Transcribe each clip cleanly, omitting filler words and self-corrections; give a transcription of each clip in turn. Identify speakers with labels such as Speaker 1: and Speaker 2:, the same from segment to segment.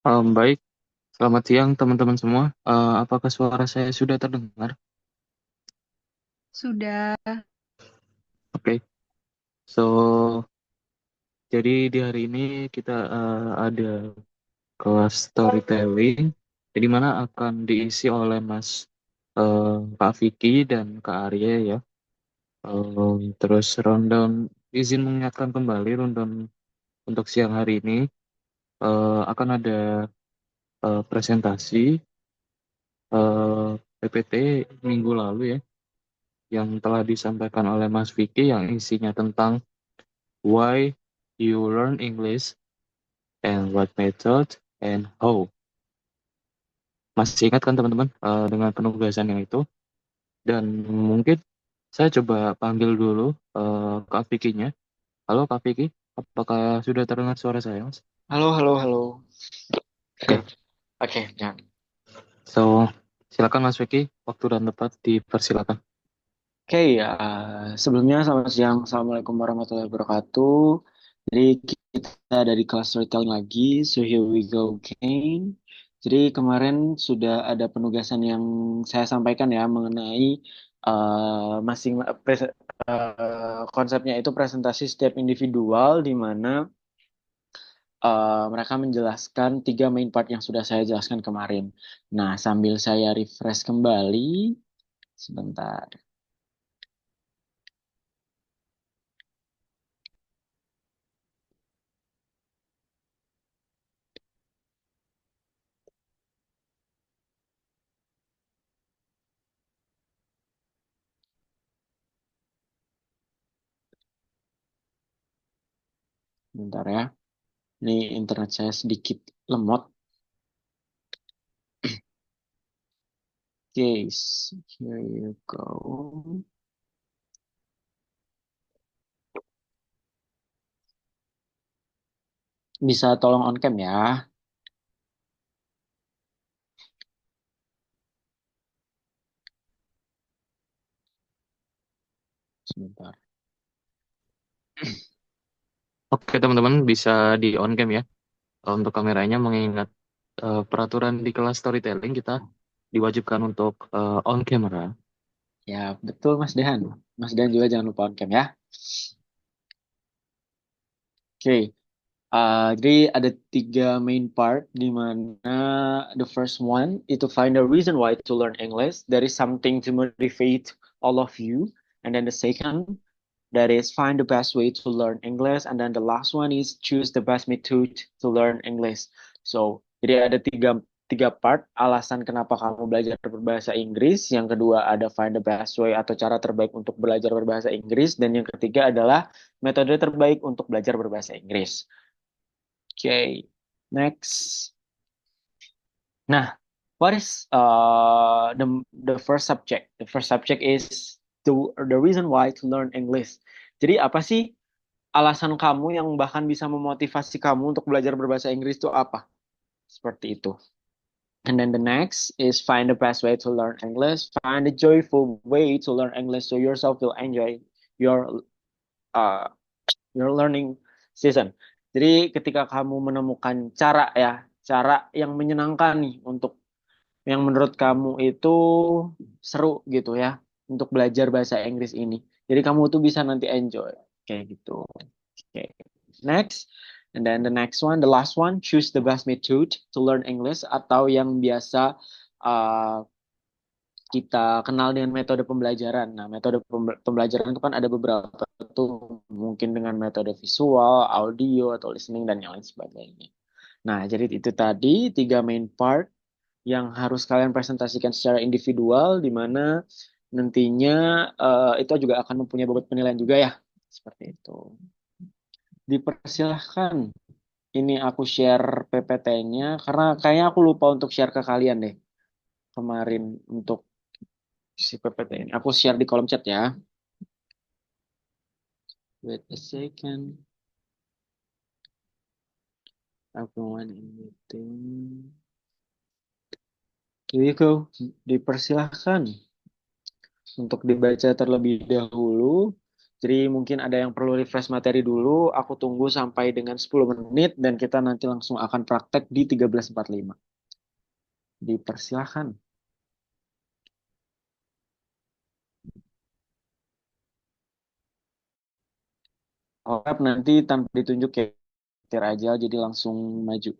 Speaker 1: Baik, selamat siang teman-teman semua. Apakah suara saya sudah terdengar?
Speaker 2: Sudah.
Speaker 1: Oke, so jadi di hari ini kita ada kelas storytelling, di mana akan diisi oleh Kak Vicky dan Kak Arya ya. Terus rundown, izin mengingatkan kembali rundown untuk siang hari ini akan ada presentasi PPT minggu lalu ya, yang telah disampaikan oleh Mas Vicky yang isinya tentang why you learn English and what method and how. Masih ingat kan teman-teman dengan penugasan yang itu? Dan mungkin saya coba panggil dulu Kak Vicky-nya. Halo Kak Vicky, apakah sudah terdengar suara saya, Mas?
Speaker 2: Halo, halo, halo.
Speaker 1: Oke,
Speaker 2: Oke, ya.
Speaker 1: so silakan Mas Vicky, waktu dan tempat dipersilakan.
Speaker 2: Oke, ya. Sebelumnya selamat siang. Assalamualaikum warahmatullahi wabarakatuh. Jadi kita dari kelas storytelling lagi. So here we go again. Jadi kemarin sudah ada penugasan yang saya sampaikan ya mengenai masing konsepnya itu presentasi setiap individual di mana mereka menjelaskan tiga main part yang sudah saya jelaskan kemarin. Nah, sambil saya refresh kembali, sebentar, sebentar ya. Ini internet saya sedikit lemot. Oke, here you go. Bisa tolong on cam ya, sebentar.
Speaker 1: Oke teman-teman, bisa di on cam ya untuk kameranya, mengingat peraturan di kelas storytelling kita diwajibkan untuk on camera.
Speaker 2: Ya, betul Mas Dehan. Mas Dehan juga jangan lupa on cam ya. Oke, jadi ada tiga main part di mana the first one itu find a reason why to learn English. There is something to motivate all of you. And then the second, that is find the best way to learn English. And then the last one is choose the best method to learn English. So, jadi ada tiga part alasan kenapa kamu belajar berbahasa Inggris. Yang kedua ada find the best way atau cara terbaik untuk belajar berbahasa Inggris. Dan yang ketiga adalah metode terbaik untuk belajar berbahasa Inggris. Oke, next. Nah, what is the first subject? The first subject is the reason why to learn English. Jadi apa sih alasan kamu yang bahkan bisa memotivasi kamu untuk belajar berbahasa Inggris itu apa? Seperti itu. And then the next is find the best way to learn English. Find a joyful way to learn English so yourself will enjoy your uh, your learning season. Jadi ketika kamu menemukan cara ya, cara yang menyenangkan nih untuk yang menurut kamu itu seru gitu ya untuk belajar bahasa Inggris ini. Jadi kamu tuh bisa nanti enjoy kayak gitu. Oke. Next, and then the next one, the last one, choose the best method to learn English atau yang biasa uh, kita kenal dengan metode pembelajaran. Nah, metode pembelajaran itu kan ada beberapa tuh, mungkin dengan metode visual, audio, atau listening dan yang lain sebagainya. Nah, jadi itu tadi tiga main part yang harus kalian presentasikan secara individual, di mana nantinya itu juga akan mempunyai bobot penilaian juga ya. Seperti itu. Dipersilahkan. Ini aku share PPT-nya karena kayaknya aku lupa untuk share ke kalian deh kemarin untuk si PPT ini. Aku share di kolom chat ya. Wait a second. Everyone in meeting. Here you go. Dipersilahkan untuk dibaca terlebih dahulu. Jadi mungkin ada yang perlu refresh materi dulu. Aku tunggu sampai dengan 10 menit dan kita nanti langsung akan praktek di 13.45. Dipersilahkan. Oh, nanti tanpa ditunjuk ya, aja jadi langsung maju.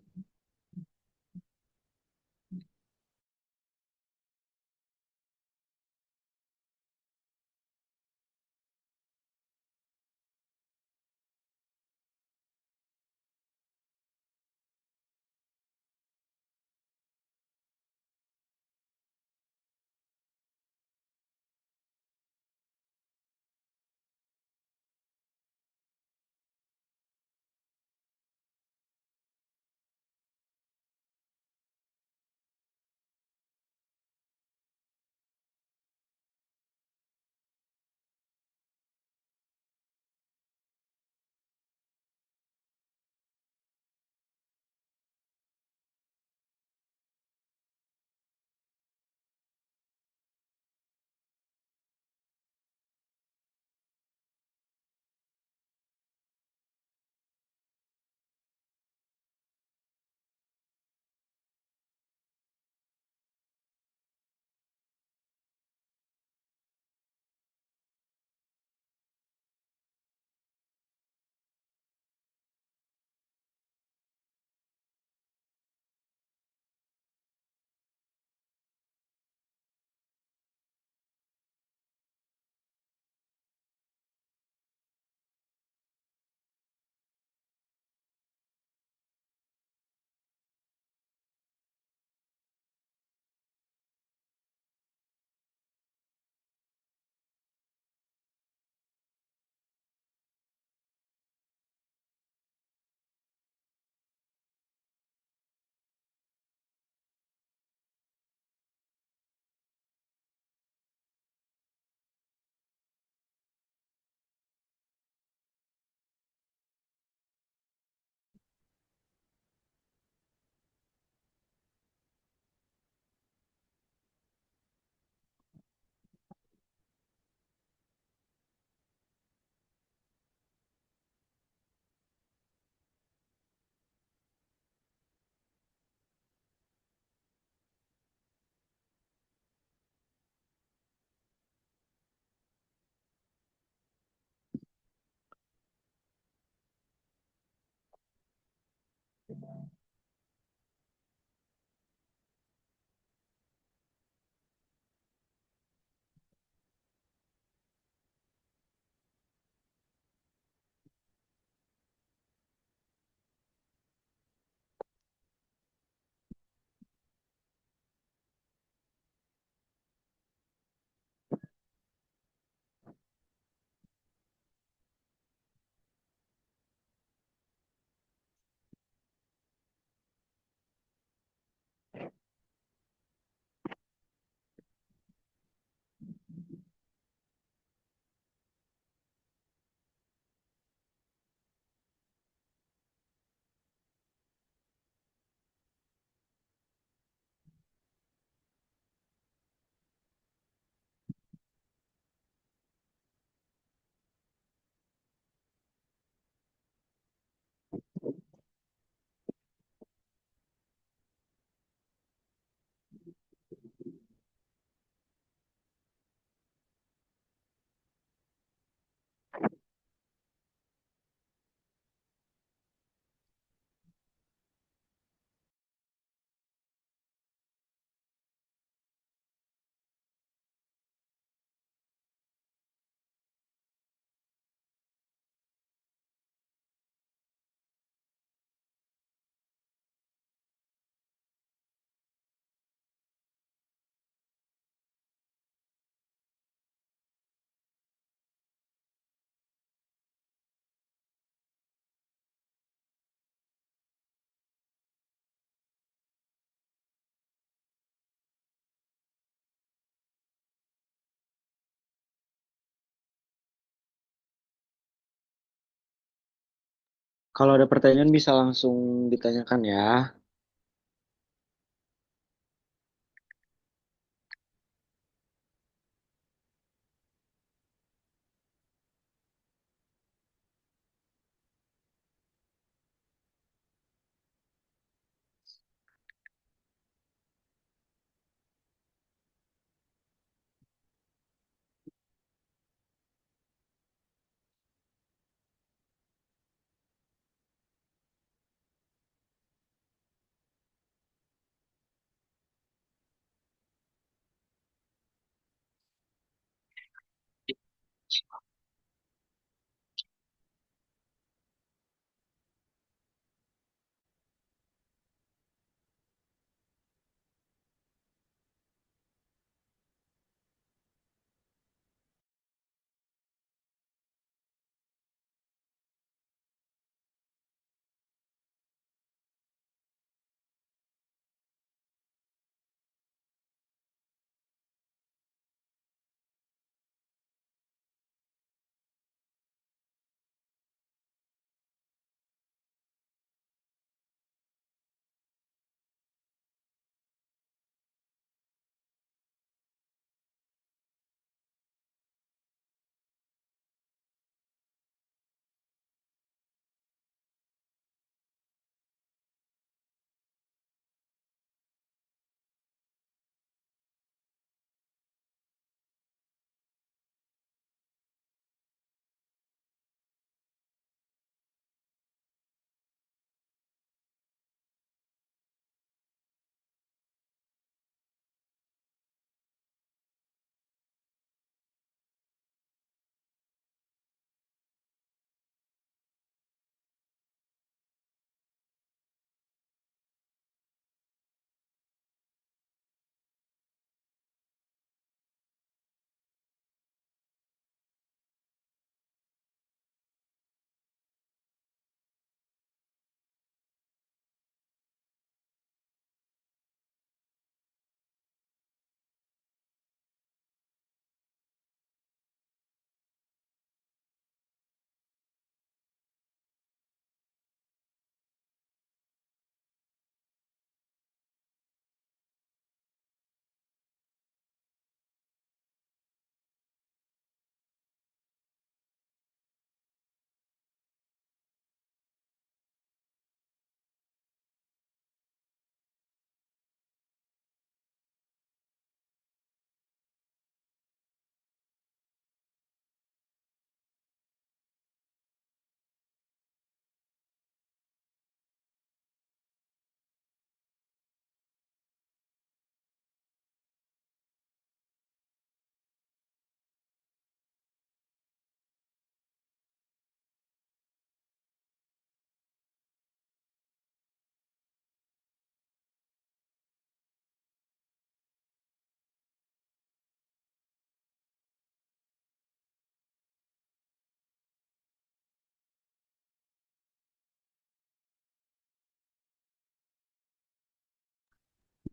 Speaker 2: Kalau ada pertanyaan bisa langsung ditanyakan ya.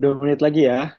Speaker 2: 2 menit lagi ya.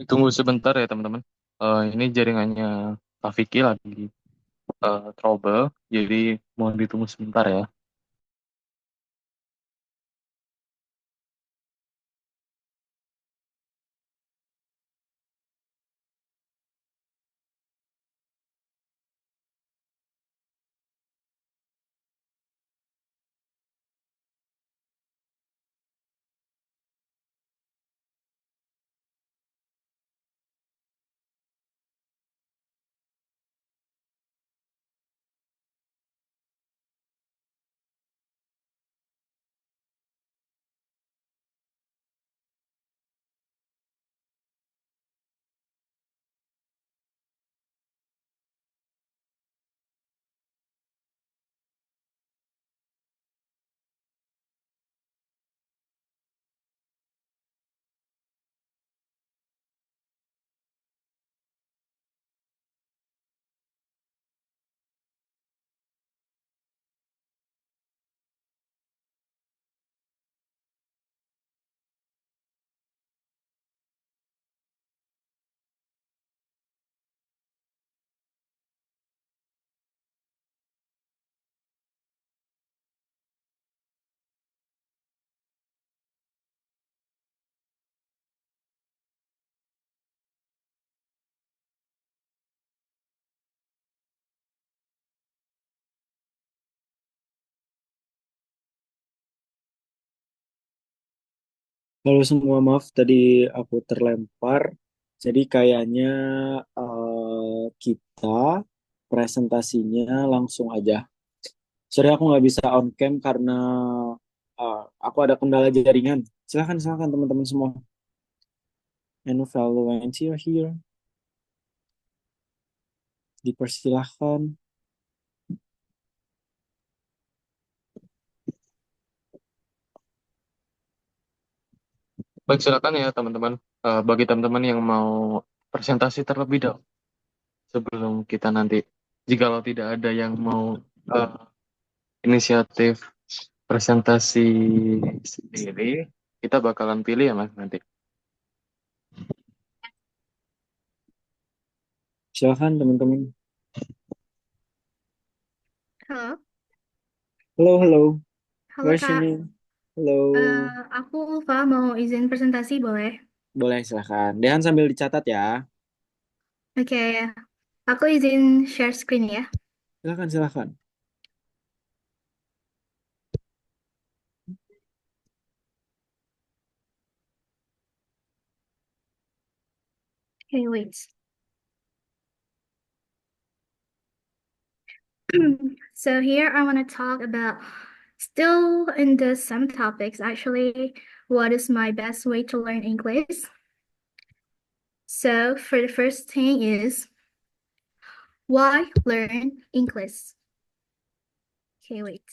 Speaker 1: Tunggu sebentar ya teman-teman. Ini jaringannya Kak Vicky lagi trouble, jadi mohon ditunggu sebentar ya.
Speaker 2: Halo semua, maaf tadi aku terlempar. Jadi kayaknya kita presentasinya langsung aja. Sorry aku nggak bisa on cam karena aku ada kendala jaringan. Silahkan, silahkan teman-teman semua. Menu Valuancy here. Dipersilahkan.
Speaker 1: Baik, silakan ya teman-teman. Bagi teman-teman yang mau presentasi terlebih dahulu sebelum kita nanti, jikalau tidak ada yang mau eh, inisiatif presentasi sendiri, kita bakalan pilih ya Mas nanti.
Speaker 2: Silahkan teman-teman.
Speaker 3: Halo,
Speaker 2: Halo, halo.
Speaker 3: halo
Speaker 2: Where's your
Speaker 3: Kak.
Speaker 2: name? Halo.
Speaker 3: Aku Ulfa mau izin presentasi boleh?
Speaker 2: Boleh, silahkan. Dehan sambil dicatat ya.
Speaker 3: Oke, aku izin share screen ya.
Speaker 2: Silahkan, silahkan.
Speaker 3: Okay, wait. So here I want to talk about still in the some topics actually. What is my best way to learn English? So for the first thing is why learn English? Okay, wait.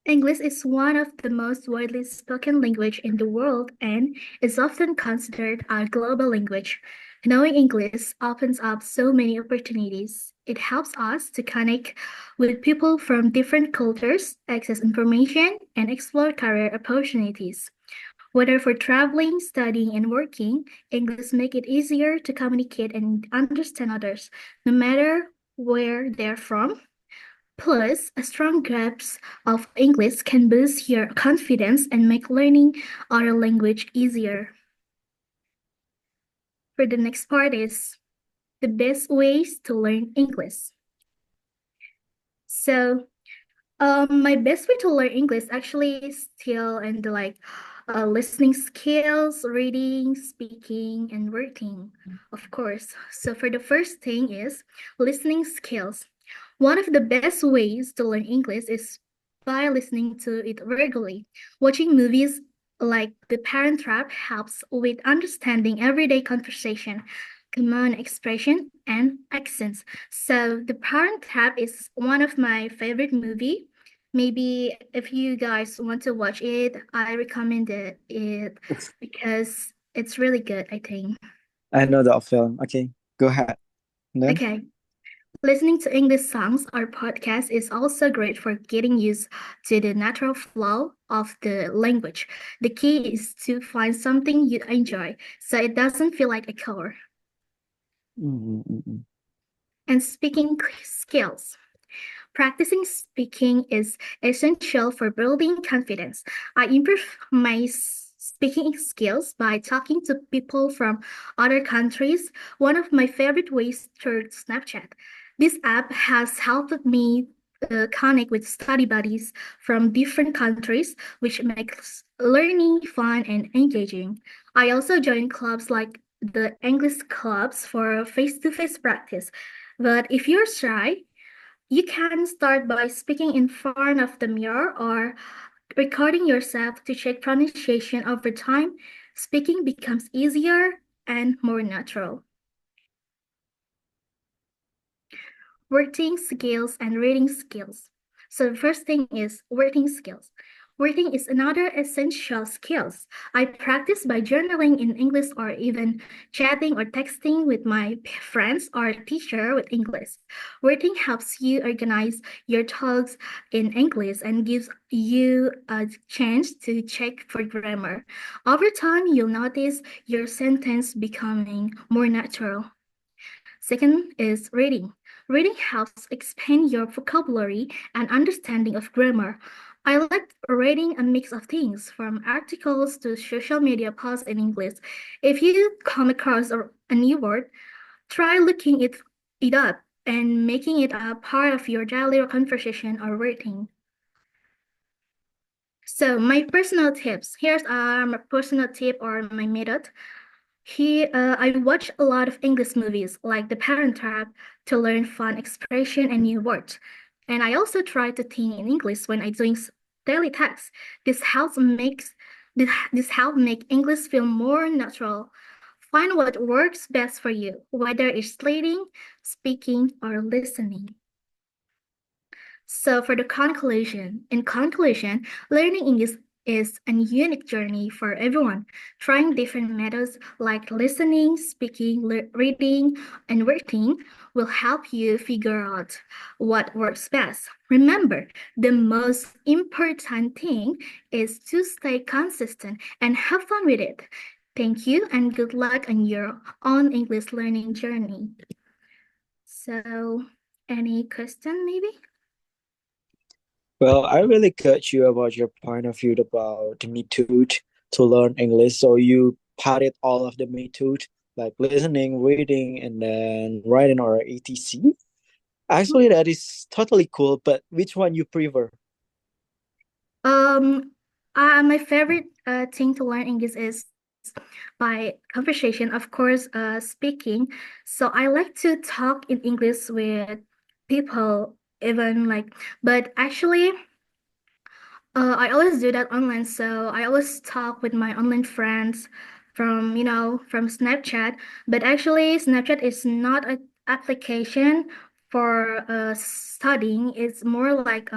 Speaker 3: English is one of the most widely spoken language in the world and is often considered a global language. Knowing English opens up so many opportunities. It helps us to connect with people from different cultures, access information, and explore career opportunities. Whether for traveling, studying, and working, English make it easier to communicate and understand others, no matter where they're from. Plus, a strong grasp of English can boost your confidence and make learning other language easier. For the next part is the best ways to learn English. So, my best way to learn English actually is still in the listening skills, reading, speaking, and writing, of course. So for the first thing is listening skills. One of the best ways to learn English is by listening to it regularly. Watching movies like The Parent Trap helps with understanding everyday conversation, common expression, and accents. So The Parent Trap is one of my favorite movie. Maybe if you guys want to watch it, I recommend it because it's really good, I think.
Speaker 2: I know the film. Okay, go ahead. And then?
Speaker 3: Okay. Listening to English songs or podcasts is also great for getting used to the natural flow of the language. The key is to find something you enjoy so it doesn't feel like a chore.
Speaker 2: Mm-hmm.
Speaker 3: And speaking skills. Practicing speaking is essential for building confidence. I improve my speaking skills by talking to people from other countries. One of my favorite ways through Snapchat. This app has helped me connect with study buddies from different countries, which makes learning fun and engaging. I also join clubs like the English clubs for face-to-face practice. But if you're shy, you can start by speaking in front of the mirror or recording yourself to check pronunciation over time. Speaking becomes easier and more natural. Wording skills and reading skills. So the first thing is wording skills. Wording is another essential skills. I practice by journaling in English or even chatting or texting with my friends or teacher with English. Wording helps you organize your thoughts in English and gives you a chance to check for grammar. Over time, you'll notice your sentence becoming more natural. Second is reading. Reading helps expand your vocabulary and understanding of grammar. I like reading a mix of things, from articles to social media posts in English. If you come across a new word, try looking it up and making it a part of your daily conversation or reading. So my personal tips. Here's my personal tip or my method. I watch a lot of English movies like The Parent Trap to learn fun expression and new words. And I also try to think in English when I'm doing daily tasks. This helps make English feel more natural. Find what works best for you, whether it's reading, speaking, or listening. So for the conclusion, in conclusion, learning English is a unique journey for everyone. Trying different methods like listening, speaking, reading, and writing will help you figure out what works best. Remember, the most important thing is to stay consistent and have fun with it. Thank you and good luck on your own English learning journey. So, any question maybe?
Speaker 4: Well, I really got you about your point of view about the method to learn English. So you parted all of the method like listening, reading, and then writing or etc. Actually, that is totally cool. But which one you prefer?
Speaker 3: Um, my favorite thing to learn English is by conversation, of course, speaking. So I like to talk in English with people, even like, but actually, I always do that online. So I always talk with my online friends from Snapchat. But actually, Snapchat is not an application for studying. It's more like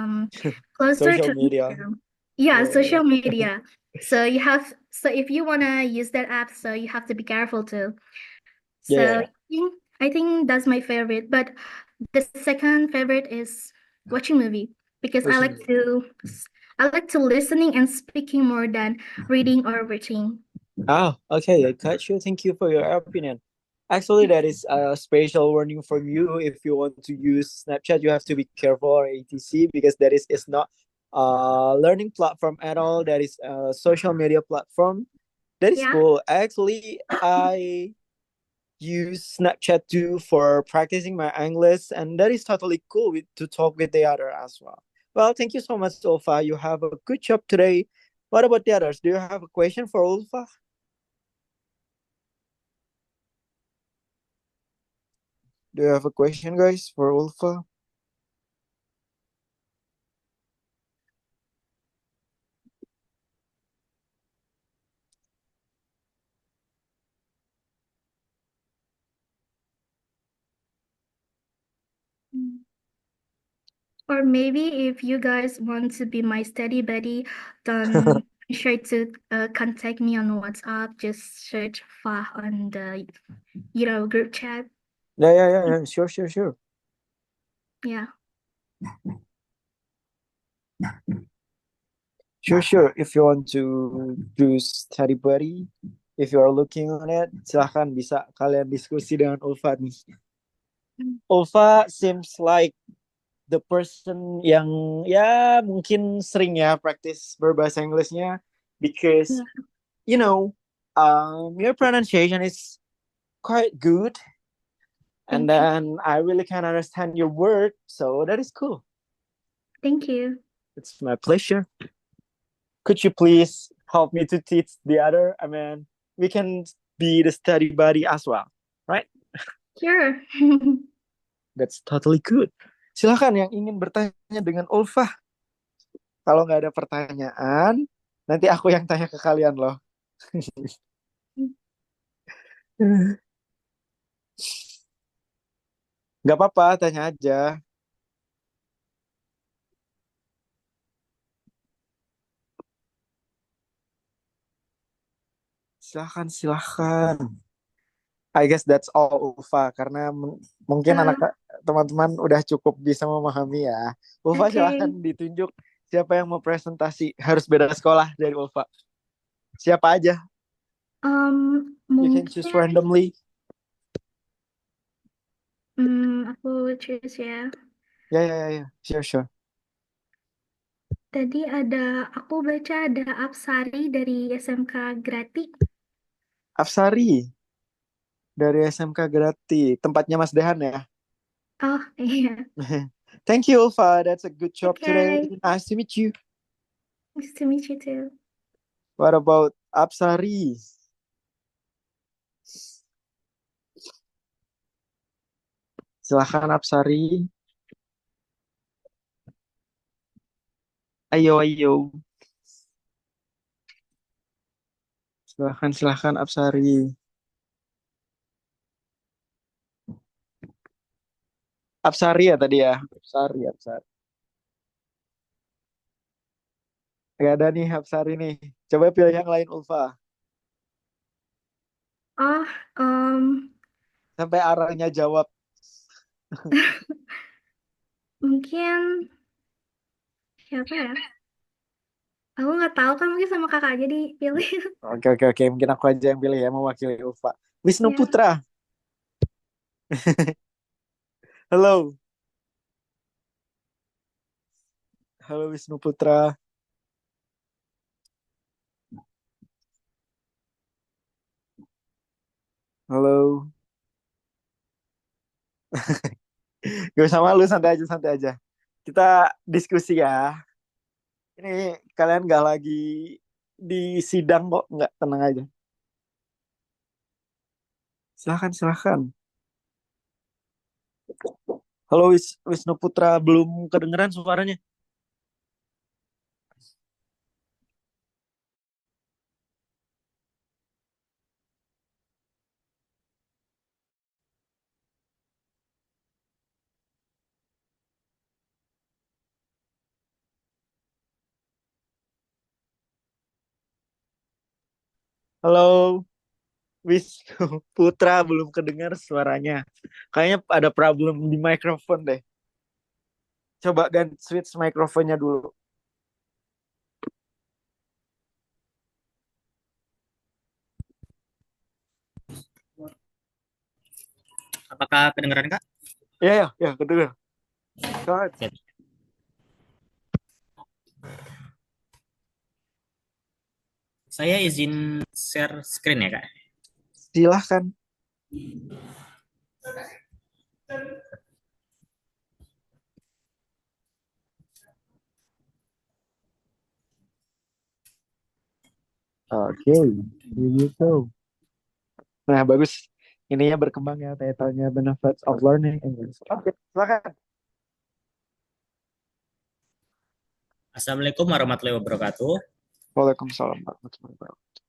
Speaker 3: closer
Speaker 4: Social
Speaker 3: to
Speaker 4: media.
Speaker 3: Instagram. Yeah,
Speaker 4: Yeah.
Speaker 3: social media. So if you wanna use that app, so you have to be careful too.
Speaker 4: Yeah,
Speaker 3: So
Speaker 4: yeah.
Speaker 3: I think that's my favorite. But the second favorite is watching movie because
Speaker 4: Which one?
Speaker 3: I like to listening and speaking more than reading or writing.
Speaker 4: Ah, okay, I got you. Thank you for your opinion. Actually, that is a special warning from you. If you want to use Snapchat, you have to be careful or etc. because that is not a learning platform at all. That is a social media platform. That is
Speaker 3: Yeah.
Speaker 4: cool. Actually, I use Snapchat too for practicing my English, and that is totally cool to talk with the other as well. Well, thank you so much, Ulfa. You have a good job today. What about the others? Do you have a question for Ulfa? Do you have a question, guys, for Ulfa?
Speaker 3: Mm. Or maybe if you guys want to be my study buddy, then be sure to contact me on WhatsApp. Just search Fah on the group chat.
Speaker 4: Yeah. Sure.
Speaker 3: Yeah.
Speaker 4: Sure. If you want to do study buddy, if you are looking on it, silahkan bisa kalian diskusi dengan Ulfa nih. Ulfa seems like the person yang ya mungkin sering ya practice berbahasa Inggrisnya because
Speaker 3: Yeah.
Speaker 4: you know your pronunciation is quite good and
Speaker 3: Thank you.
Speaker 4: then I really can understand your word, so that is cool.
Speaker 3: Thank you.
Speaker 4: It's my pleasure. Could you please help me to teach the other? I mean, we can be the study buddy as well, right?
Speaker 3: Sure.
Speaker 4: That's totally good. Silakan yang ingin bertanya dengan Ulfa. Kalau nggak ada pertanyaan, nanti aku yang tanya ke kalian loh. Nggak apa-apa, tanya aja. Silahkan. I guess that's all Ulfa, karena mungkin
Speaker 3: Uh,
Speaker 4: teman-teman udah cukup bisa memahami ya. Ulfa silahkan
Speaker 3: okay.
Speaker 4: ditunjuk siapa yang mau presentasi. Harus beda sekolah dari Ulfa. Siapa aja? You can choose
Speaker 3: Mungkin
Speaker 4: randomly.
Speaker 3: aku choose ya.
Speaker 4: Ya. Sure.
Speaker 3: Tadi aku baca ada Apsari dari SMK Grati.
Speaker 4: Afsari dari SMK Grati. Tempatnya Mas Dehan ya.
Speaker 3: Oh, iya.
Speaker 4: Thank you, Ulfa. That's a good job today.
Speaker 3: Okay.
Speaker 4: Nice to meet you.
Speaker 3: Nice to meet you too.
Speaker 4: What about Apsari? Silahkan Apsari. Ayo. Silahkan Apsari. Apsari ya tadi ya. Apsari. Gak ada nih Apsari nih. Coba pilih yang lain Ulfa.
Speaker 3: Oh,
Speaker 4: Sampai arahnya jawab.
Speaker 3: mungkin siapa ya? Aku nggak tahu kan, mungkin sama kakak aja dipilih.
Speaker 4: Oke. Mungkin aku aja yang pilih ya mewakili Ulfa. Wisnu
Speaker 3: Ya.
Speaker 4: Putra. Halo. Halo Wisnu Putra. Halo. Gak usah malu, santai aja. Kita diskusi ya. Ini kalian gak lagi di sidang kok, nggak, tenang aja. Silahkan. Halo Wisnu Putra, belum kedengeran suaranya. Halo Wisnu Putra, belum kedengar suaranya. Kayaknya ada problem di mikrofon deh. Coba ganti switch mikrofonnya dulu.
Speaker 5: Apakah kedengeran, Kak?
Speaker 4: Ya, kedengar. Go ahead.
Speaker 5: Oke. Saya izin share screen ya, Kak.
Speaker 4: Silahkan. Oke, here you go. Nah, bagus. Ininya berkembang ya, title-nya Benefits of Learning English. Oke, silakan.
Speaker 5: Assalamualaikum warahmatullahi wabarakatuh.
Speaker 4: Waalaikumsalam warahmatullahi wabarakatuh.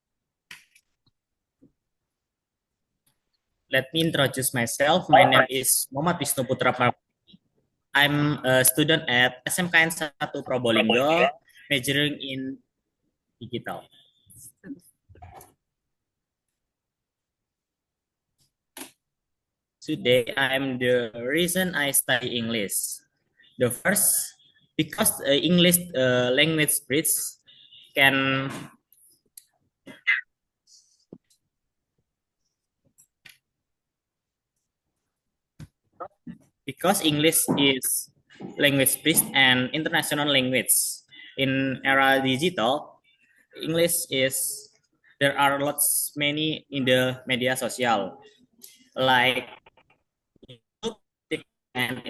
Speaker 5: Let me introduce myself. My name is Muhammad Wisnu Putra Parmadi. I'm a student at SMKN 1 Probolinggo, majoring in digital. Today, I'm the reason I study English. The first, because English language bridge can because English is language based and international language. In era digital, English is there are lots many in the media social like YouTube and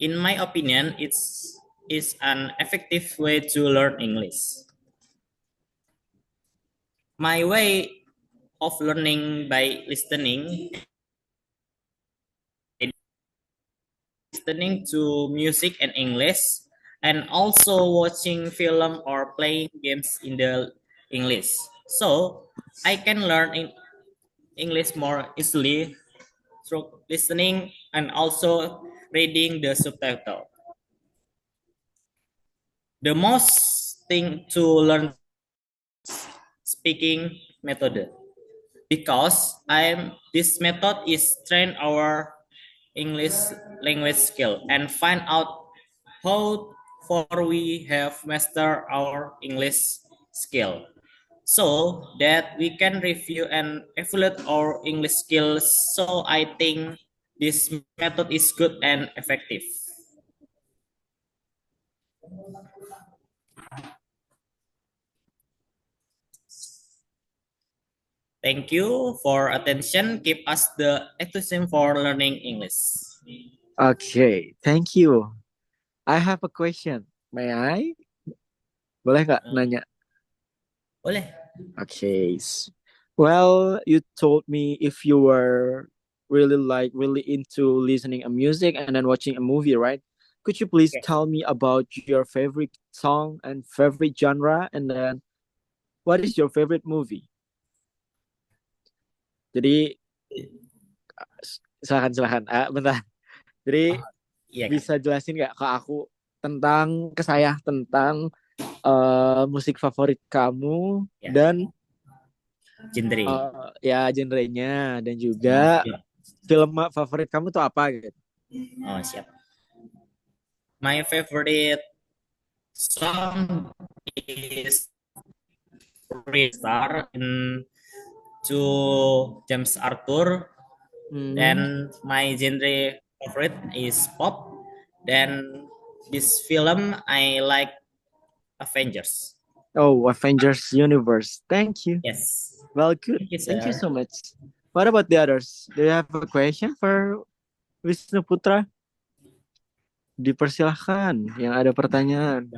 Speaker 5: in my opinion it's is an effective way to learn English. My way of learning by listening to music in English and also watching film or playing games in the English. So I can learn in English more easily through listening and also reading the subtitle. The most thing to learn speaking method because this method is train our English language skill and find out how far we have mastered our English skill so that we can review and evaluate our English skills. So I think this method is good and effective. Thank you for attention. Keep us the enthusiasm for learning English.
Speaker 4: Okay, thank you. I have a question. May I? Boleh nggak nanya?
Speaker 5: Boleh.
Speaker 4: Okay. Well, you told me if you were really into listening a music and then watching a movie, right? Could you please
Speaker 5: Okay.
Speaker 4: tell me about your favorite song and favorite genre, and then what is your favorite movie? Jadi silakan. Bentar. Jadi
Speaker 5: Iya kan?
Speaker 4: bisa jelasin nggak ke aku tentang tentang musik favorit kamu
Speaker 5: Ya.
Speaker 4: dan
Speaker 5: Genre.
Speaker 4: ya genrenya dan juga film favorit kamu tuh apa gitu.
Speaker 5: Oh, siap. My favorite song is Star in to James Arthur. Then my genre favorite is pop. Then this film I like Avengers.
Speaker 4: Oh, Avengers Universe. Thank you.
Speaker 5: Yes.
Speaker 4: Well, good.
Speaker 5: Thank you,
Speaker 4: Thank you
Speaker 5: sir.
Speaker 4: so much. What about the others? Do you have a question for Wisnu Putra? Dipersilahkan yang ada pertanyaan.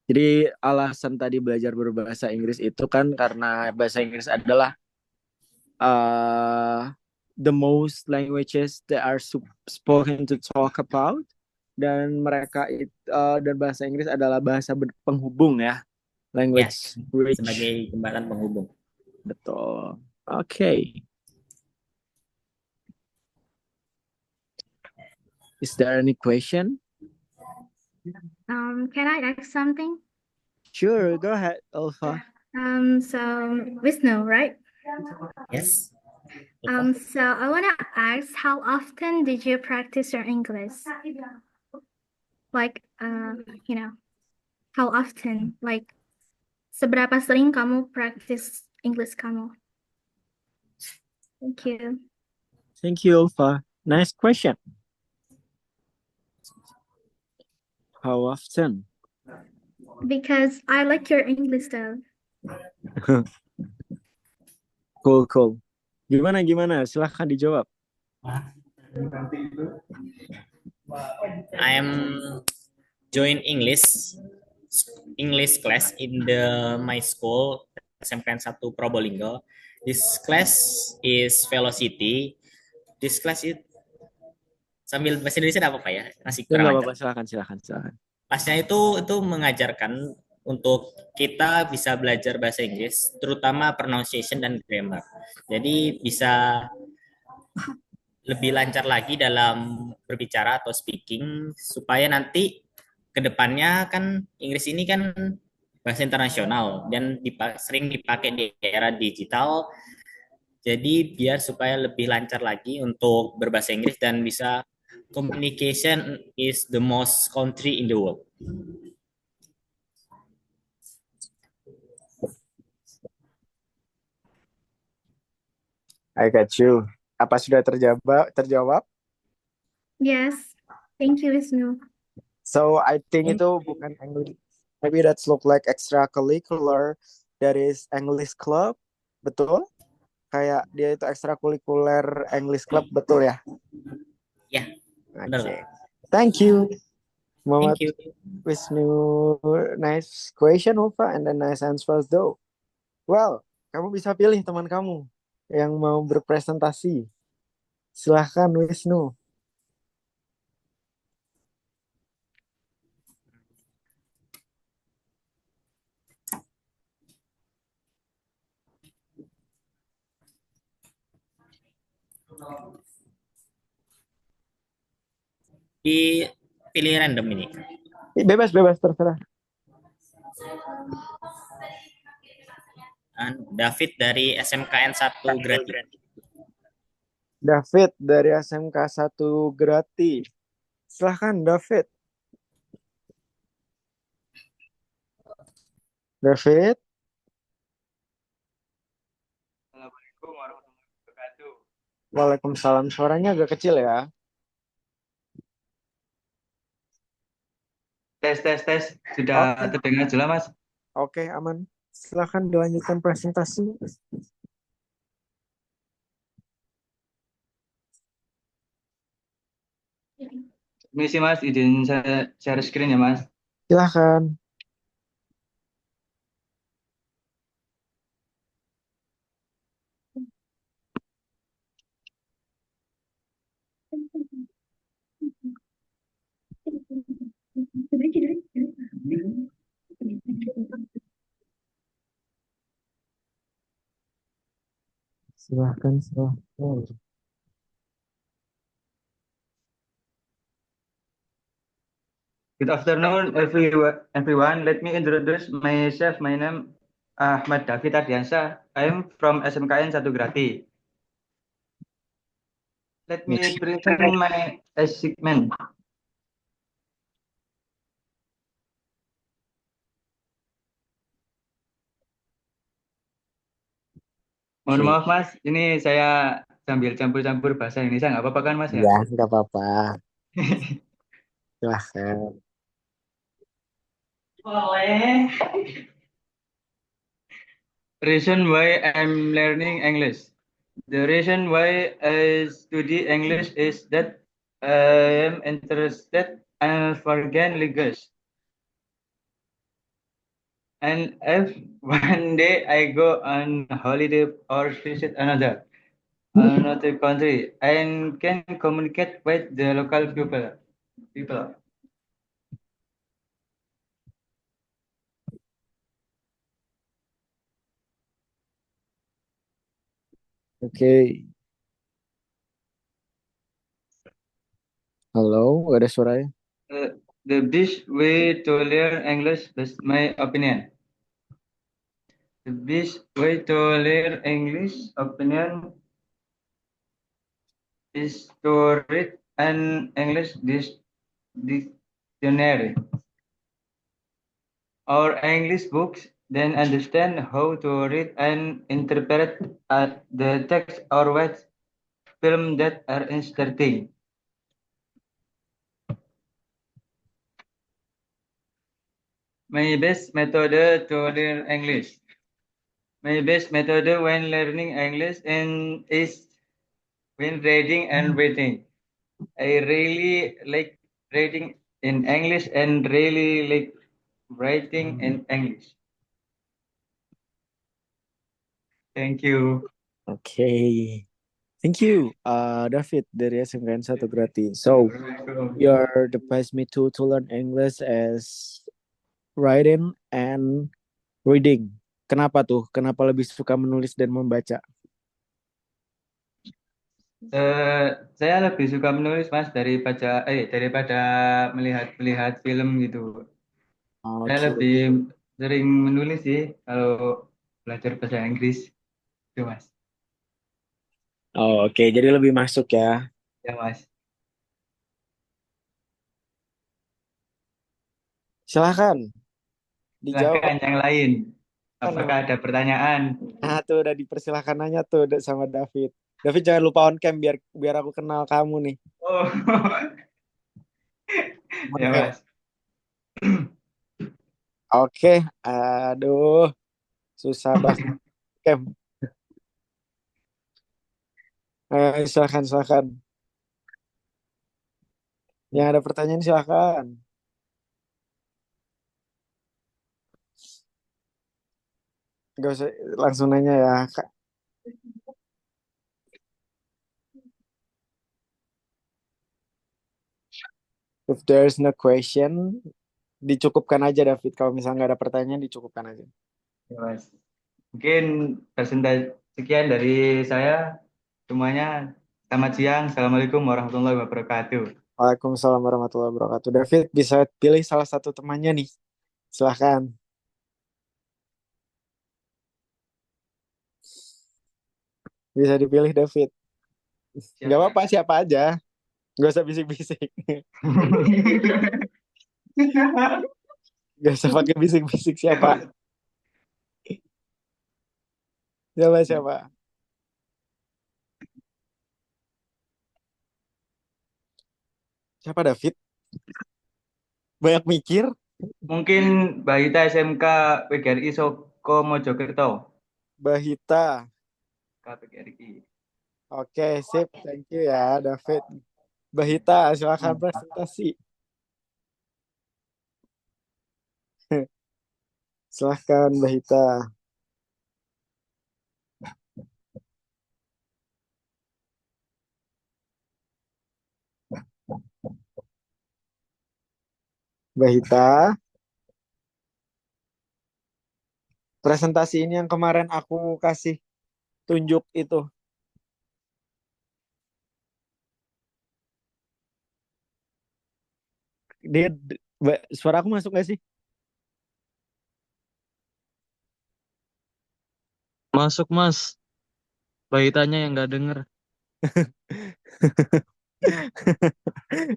Speaker 4: Jadi alasan tadi belajar berbahasa Inggris itu kan karena bahasa Inggris adalah the most languages that are spoken to talk about, dan dan bahasa Inggris adalah bahasa penghubung ya, language bridge.
Speaker 5: Sebagai jembatan penghubung.
Speaker 4: Betul. Okay. Is there any question?
Speaker 3: Can I ask something?
Speaker 4: Sure, go ahead, Alpha.
Speaker 3: So Vishnu, right?
Speaker 5: Yes.
Speaker 3: So I want to ask, how often did you practice your English? Like, how often? Like, seberapa sering kamu practice English kamu? Thank you.
Speaker 4: Thank you, Alpha. Nice question. How often?
Speaker 3: Because I like your English though.
Speaker 4: Cool. Gimana? Silahkan dijawab.
Speaker 5: I'm join English class in my school SMKN 1 Probolinggo. This class is Velocity. This class is sambil bahasa Indonesia ada apa ya? Masih kurang
Speaker 4: Nggak
Speaker 5: lancar.
Speaker 4: apa-apa, silakan.
Speaker 5: Kelasnya itu mengajarkan untuk kita bisa belajar bahasa Inggris, terutama pronunciation dan grammar. Jadi bisa lebih lancar lagi dalam berbicara atau speaking supaya nanti ke depannya kan Inggris ini kan bahasa internasional dan sering dipakai di era digital. Jadi biar supaya lebih lancar lagi untuk berbahasa Inggris dan bisa communication is the most country in the world.
Speaker 4: I got you. Apa sudah terjawab?
Speaker 3: Yes. Thank you, Wisnu.
Speaker 4: So I think itu bukan English. Maybe that's look like extracurricular. That is English club, betul? Kayak dia itu ekstrakurikuler English club, betul ya?
Speaker 5: Ya, benar.
Speaker 4: Okay. Thank you, Muhammad
Speaker 5: Thank you.
Speaker 4: Wisnu. Nice question, Ulfa, and then nice answers though. Well, kamu bisa pilih teman kamu yang mau berpresentasi. Silahkan, Wisnu.
Speaker 5: Dipilih random ini.
Speaker 4: Bebas, terserah.
Speaker 5: David dari SMKN 1 Grati.
Speaker 4: David dari SMK 1 Grati. Silahkan, David. David.
Speaker 6: Assalamualaikum warahmatullahi wabarakatuh.
Speaker 4: Waalaikumsalam. Suaranya agak kecil ya.
Speaker 6: Tes. Sudah terdengar jelas, Mas?
Speaker 4: Oke, aman. Silahkan dilanjutkan presentasi.
Speaker 6: Misi Mas, izin saya share screen ya Mas.
Speaker 4: Silahkan. Silahkan.
Speaker 6: Good afternoon everyone. Let me introduce myself. My name Ahmad David Ardiansyah. I am from SMKN 1 Grati. Let me present my achievement. Mohon maaf Mas, ini saya sambil campur-campur bahasa Indonesia, nggak apa-apa kan Mas ya?
Speaker 4: Ya, nggak apa-apa. Silahkan.
Speaker 6: Boleh. Reason why I'm learning English. The reason why I study English is that I am interested in foreign language. And if one day I go on holiday or visit another country, I can communicate with the local people.
Speaker 4: Oke. Halo, ada suaranya?
Speaker 6: The best way to learn English is my opinion. The best way to learn English opinion is to read an English dictionary or English books, then understand how to read and interpret the text or watch film that are interesting. My best method to learn English. My best method when learning English is when reading and reading. I really like reading in English and really like writing in English. Thank you.
Speaker 4: Oke. Thank you, David dari SMKN 1 Grati. So, your the best method to learn English is writing and reading. Kenapa tuh? Kenapa lebih suka menulis dan membaca?
Speaker 6: Saya lebih suka menulis Mas daripada melihat film gitu. Saya
Speaker 4: Oke.
Speaker 6: lebih sering menulis sih kalau belajar bahasa Inggris itu Mas.
Speaker 4: Oh, oke. Jadi lebih masuk ya.
Speaker 6: Ya Mas.
Speaker 4: Silahkan dijawab.
Speaker 6: Silakan yang lain.
Speaker 4: Kan
Speaker 6: Apakah ada pertanyaan?
Speaker 4: nah, tuh udah dipersilahkan nanya tuh sama David. David jangan lupa on cam biar biar aku kenal kamu nih.
Speaker 6: Oh,
Speaker 4: On
Speaker 6: ya
Speaker 4: cam.
Speaker 6: Mas.
Speaker 4: Oke. Aduh, susah bahas cam. Silakan silakan. Yang ada pertanyaan silakan. Gak usah langsung nanya ya. If there's no question, dicukupkan aja David. Kalau misalnya nggak ada pertanyaan, dicukupkan aja.
Speaker 6: Ya Mas. Mungkin sekian dari saya semuanya. Selamat siang. Assalamualaikum warahmatullahi wabarakatuh.
Speaker 4: Waalaikumsalam warahmatullahi wabarakatuh. David bisa pilih salah satu temannya nih. Silahkan. Bisa dipilih David. Gak
Speaker 6: Siapa?
Speaker 4: apa-apa siapa aja. Gak usah bisik-bisik. Gak usah pakai bisik-bisik siapa. Siapa siapa. Siapa David? Banyak mikir.
Speaker 6: Mungkin Bahita SMK PGRI Soko Mojokerto.
Speaker 4: Bahita.
Speaker 6: KPGRI.
Speaker 4: Oke, sip. Thank you ya, David. Bahita, silakan presentasi. Silahkan, Bahita. Bahita, presentasi ini yang kemarin aku kasih tunjuk itu. Dia, suara aku masuk gak sih?
Speaker 1: Masuk, Mas. Baitanya yang nggak denger.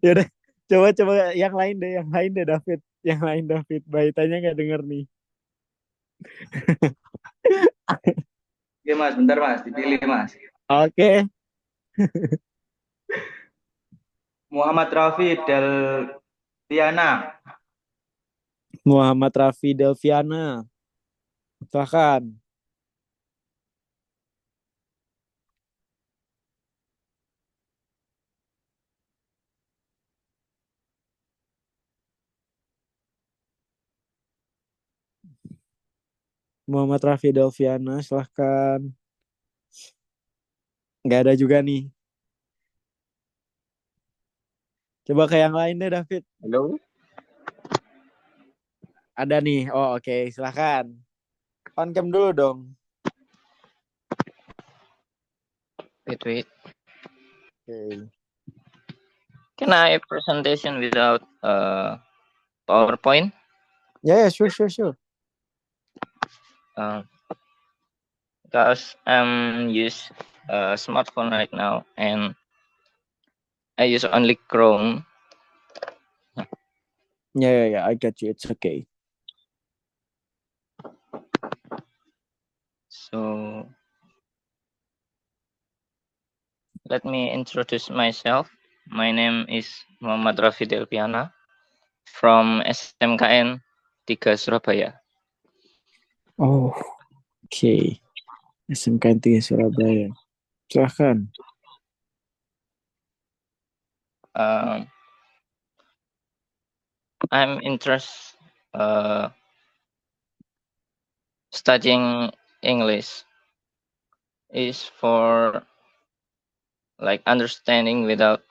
Speaker 4: Ya udah, coba yang lain deh David, yang lain David. Bahitanya nggak denger nih.
Speaker 6: Oke Mas, bentar Mas, dipilih Mas.
Speaker 4: Oke,
Speaker 6: Muhammad Rafi Delviana.
Speaker 4: Muhammad Rafi Delviana, silakan. Muhammad Rafi Delviana, silahkan. Nggak ada juga nih. Coba ke yang lain deh David.
Speaker 1: Halo?
Speaker 4: Ada nih. Oh oke, silahkan. On cam dulu dong.
Speaker 7: Wait.
Speaker 4: Oke.
Speaker 7: Can I presentation without PowerPoint?
Speaker 4: Ya, sure.
Speaker 7: Because I'm use smartphone right now and I use only Chrome.
Speaker 4: Ya, I got you. It's okay.
Speaker 7: So let me introduce myself. My name is Muhammad Rafi Delpiana from SMKN 3 Surabaya.
Speaker 4: Oh, oke. SMK 3 Surabaya. Silahkan.
Speaker 7: I'm interested studying English is for like understanding without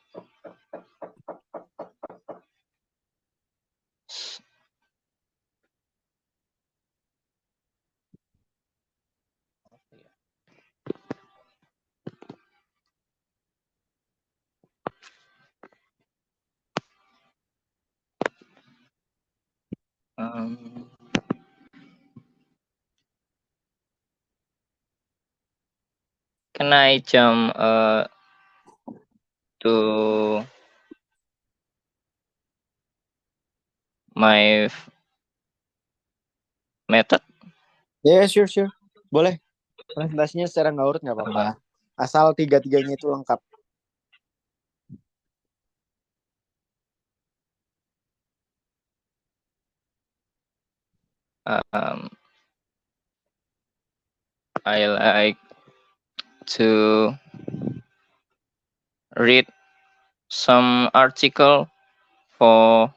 Speaker 7: Can I jump to my method?
Speaker 4: Yeah, sure. Boleh. Presentasinya secara nggak urut nggak apa-apa. Asal tiga-tiganya itu lengkap.
Speaker 7: I like to read some article for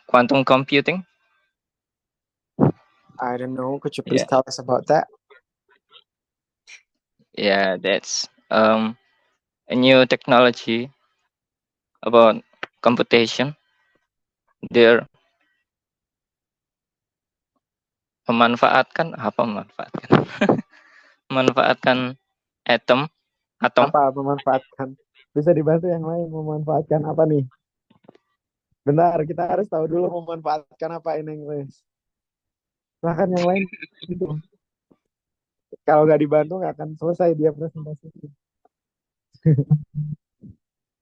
Speaker 7: quantum computing.
Speaker 4: I don't know. Could you please
Speaker 7: Yeah.
Speaker 4: tell us about that?
Speaker 7: Yeah, that's a new technology about computation. They're memanfaatkan memanfaatkan atom.
Speaker 4: Apa memanfaatkan? Bisa dibantu yang lain memanfaatkan apa nih? Benar, kita harus tahu dulu memanfaatkan apa in English. Bahkan yang lain itu. Kalau nggak dibantu nggak akan selesai dia presentasi.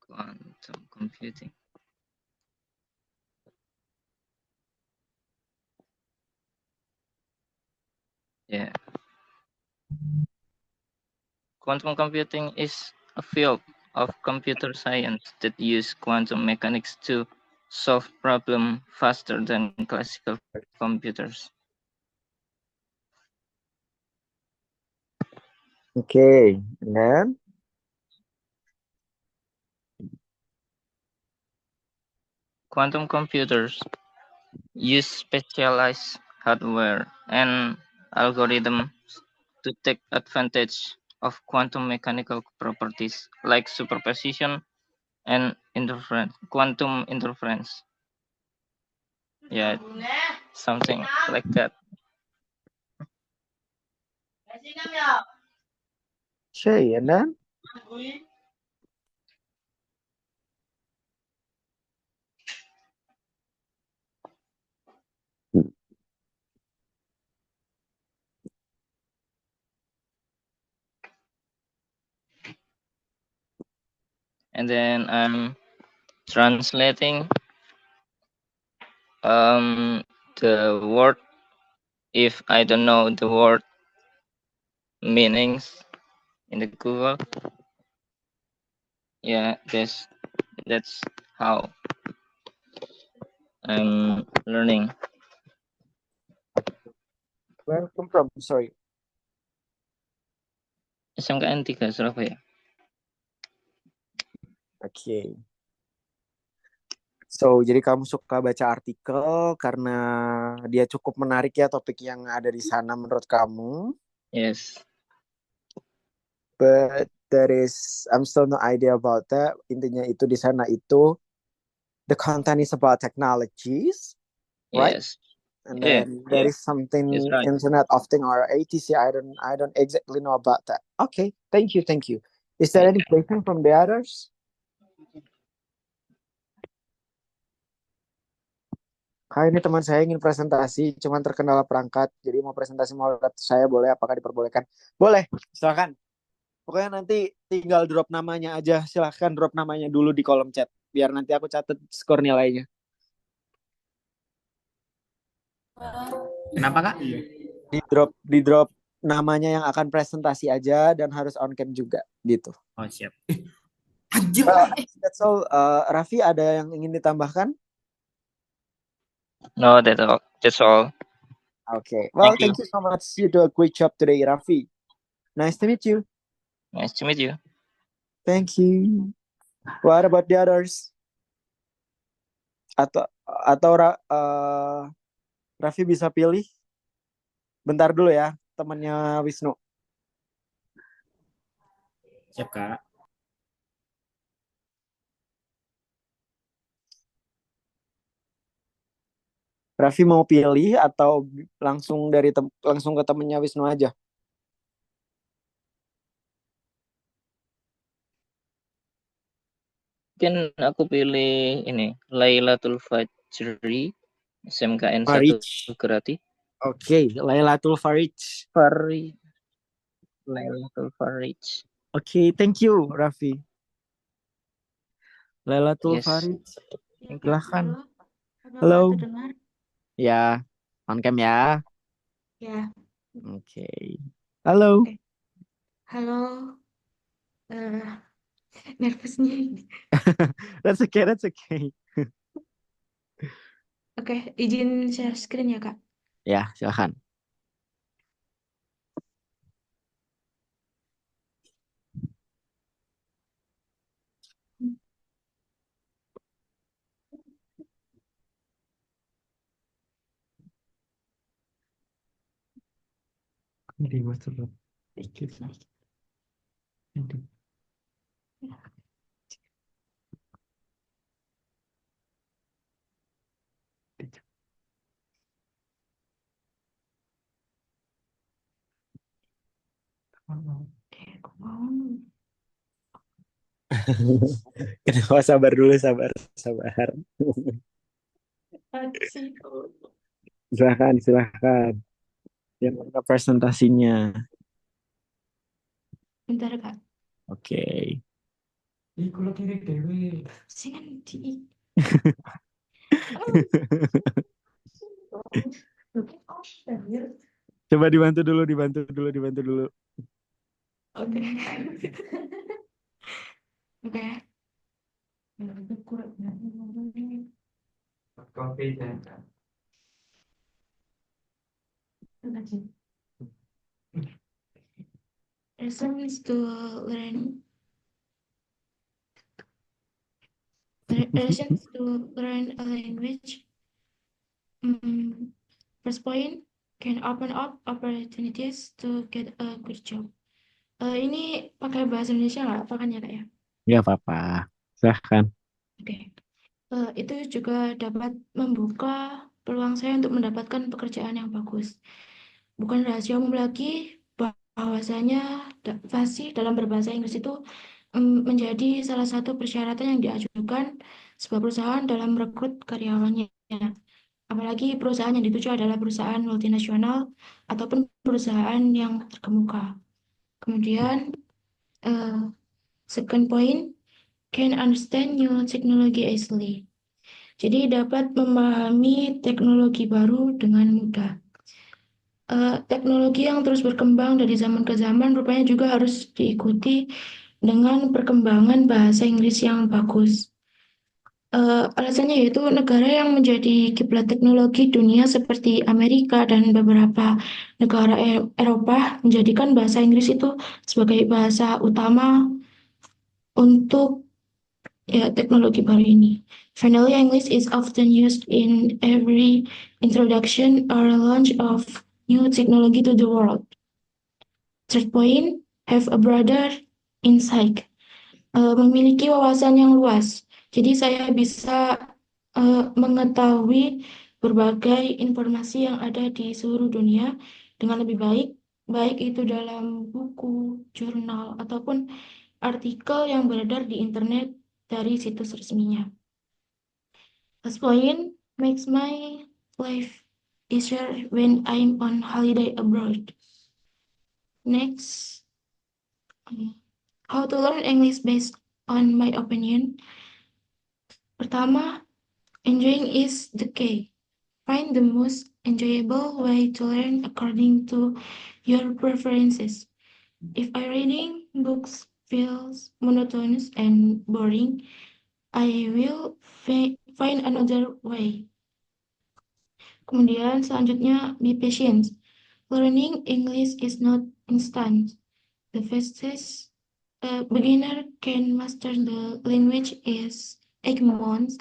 Speaker 7: Quantum computing. Yeah. Quantum computing is a field of computer science that use quantum mechanics to solve problems faster than classical computers.
Speaker 4: Okay, and then
Speaker 7: Quantum computers use specialized hardware and algorithms to take advantage of quantum mechanical properties like superposition and quantum interference. Yeah, something like that.
Speaker 4: okay, and then
Speaker 7: And then I'm translating the word if I don't know the word meanings in the Google. Yeah, that's how I'm learning.
Speaker 4: where you come from? Sorry.
Speaker 7: SMKN 3 Surabaya.
Speaker 4: Okay. So, jadi kamu suka baca artikel karena dia cukup menarik ya topik yang ada di sana menurut kamu.
Speaker 7: Yes.
Speaker 4: But I'm still no idea about that. Intinya itu di sana itu the content is about technologies, right?
Speaker 7: Yes.
Speaker 4: And
Speaker 7: Yeah,
Speaker 4: then there is something
Speaker 7: that's right.
Speaker 4: Internet of Things or ATC. I don't exactly know about that. Okay, thank you. Is there any question from the others? Kak, ini teman saya ingin presentasi, cuman terkendala perangkat. Jadi mau presentasi mau lihat saya boleh, apakah diperbolehkan? Boleh, silakan. Pokoknya nanti tinggal drop namanya aja. Silahkan drop namanya dulu di kolom chat. Biar nanti aku catat skor nilainya.
Speaker 5: Kenapa, Kak?
Speaker 4: Di drop namanya yang akan presentasi aja dan harus on cam juga gitu.
Speaker 5: Oh, siap.
Speaker 4: That's all. Raffi ada yang ingin ditambahkan?
Speaker 7: No, that's all.
Speaker 4: Okay. Well,
Speaker 7: Thank
Speaker 4: thank you so much. You do a great job today, Raffi. Nice to meet you.
Speaker 7: Nice to meet you.
Speaker 4: Thank you. What about the others? Atau Raffi bisa pilih? Bentar dulu ya, temannya Wisnu.
Speaker 5: Siap, Kak.
Speaker 4: Raffi mau pilih atau langsung langsung ke temennya Wisnu aja?
Speaker 7: Mungkin aku pilih ini Lailatul Fajri SMKN 1
Speaker 4: Farij.
Speaker 7: Grati.
Speaker 4: Oke, Lailatul Farij.
Speaker 7: Lailatul Farij.
Speaker 4: Oke, thank you, Raffi. Lailatul
Speaker 7: Yes.
Speaker 4: Farij.
Speaker 8: Ya, Kak.
Speaker 4: Silahkan.
Speaker 8: Halo.
Speaker 4: Halo.
Speaker 8: Apa terdengar?
Speaker 4: Ya, on cam ya.
Speaker 8: Ya.
Speaker 4: Oke. Halo.
Speaker 8: Oke. Halo. Nervousnya.
Speaker 4: That's okay, that's okay.
Speaker 8: Oke, izin share screen ya, Kak.
Speaker 4: Ya, silahkan.
Speaker 8: Aku mau.
Speaker 4: Kenapa sabar dulu, sabar.
Speaker 8: Aksi.
Speaker 4: Silahkan. Yang mana presentasinya?
Speaker 8: Bentar, Kak.
Speaker 4: Oke.
Speaker 8: Sih kan di.
Speaker 4: Coba dibantu dulu.
Speaker 8: Oke. Oke. Lessons to learn. Lessons to learn a language. First point, can open up opportunities to get a good job. Ini pakai bahasa Indonesia nggak? Apa kan ya, Kak ya?
Speaker 4: Ya apa-apa. Silahkan.
Speaker 8: Oke. Itu juga dapat membuka peluang saya untuk mendapatkan pekerjaan yang bagus. Bukan rahasia umum lagi bahwasanya fasih dalam berbahasa Inggris itu menjadi salah satu persyaratan yang diajukan sebuah perusahaan dalam merekrut karyawannya. Apalagi perusahaan yang dituju adalah perusahaan multinasional ataupun perusahaan yang terkemuka. Kemudian, second point, can understand new technology easily. Jadi dapat memahami teknologi baru dengan mudah. Teknologi yang terus berkembang dari zaman ke zaman rupanya juga harus diikuti dengan perkembangan bahasa Inggris yang bagus. Alasannya yaitu negara yang menjadi kiblat teknologi dunia seperti Amerika dan beberapa negara Eropa menjadikan bahasa Inggris itu sebagai bahasa utama untuk teknologi baru ini. Finally, English is often used in every introduction or launch of new technology to the world. Third point, have a broader insight. Memiliki wawasan yang luas. Jadi saya bisa mengetahui berbagai informasi yang ada di seluruh dunia dengan lebih baik itu dalam buku, jurnal, ataupun artikel yang beredar di internet dari situs resminya. Last point, makes my life easier when I'm on holiday abroad. Next, how to learn English based on my opinion. Pertama, enjoying is the key. Find the most enjoyable way to learn according to your preferences. If reading books feels monotonous and boring, I will find another way. Kemudian selanjutnya, be patient. Learning English is not instant. The fastest beginner can master the language is 8 months.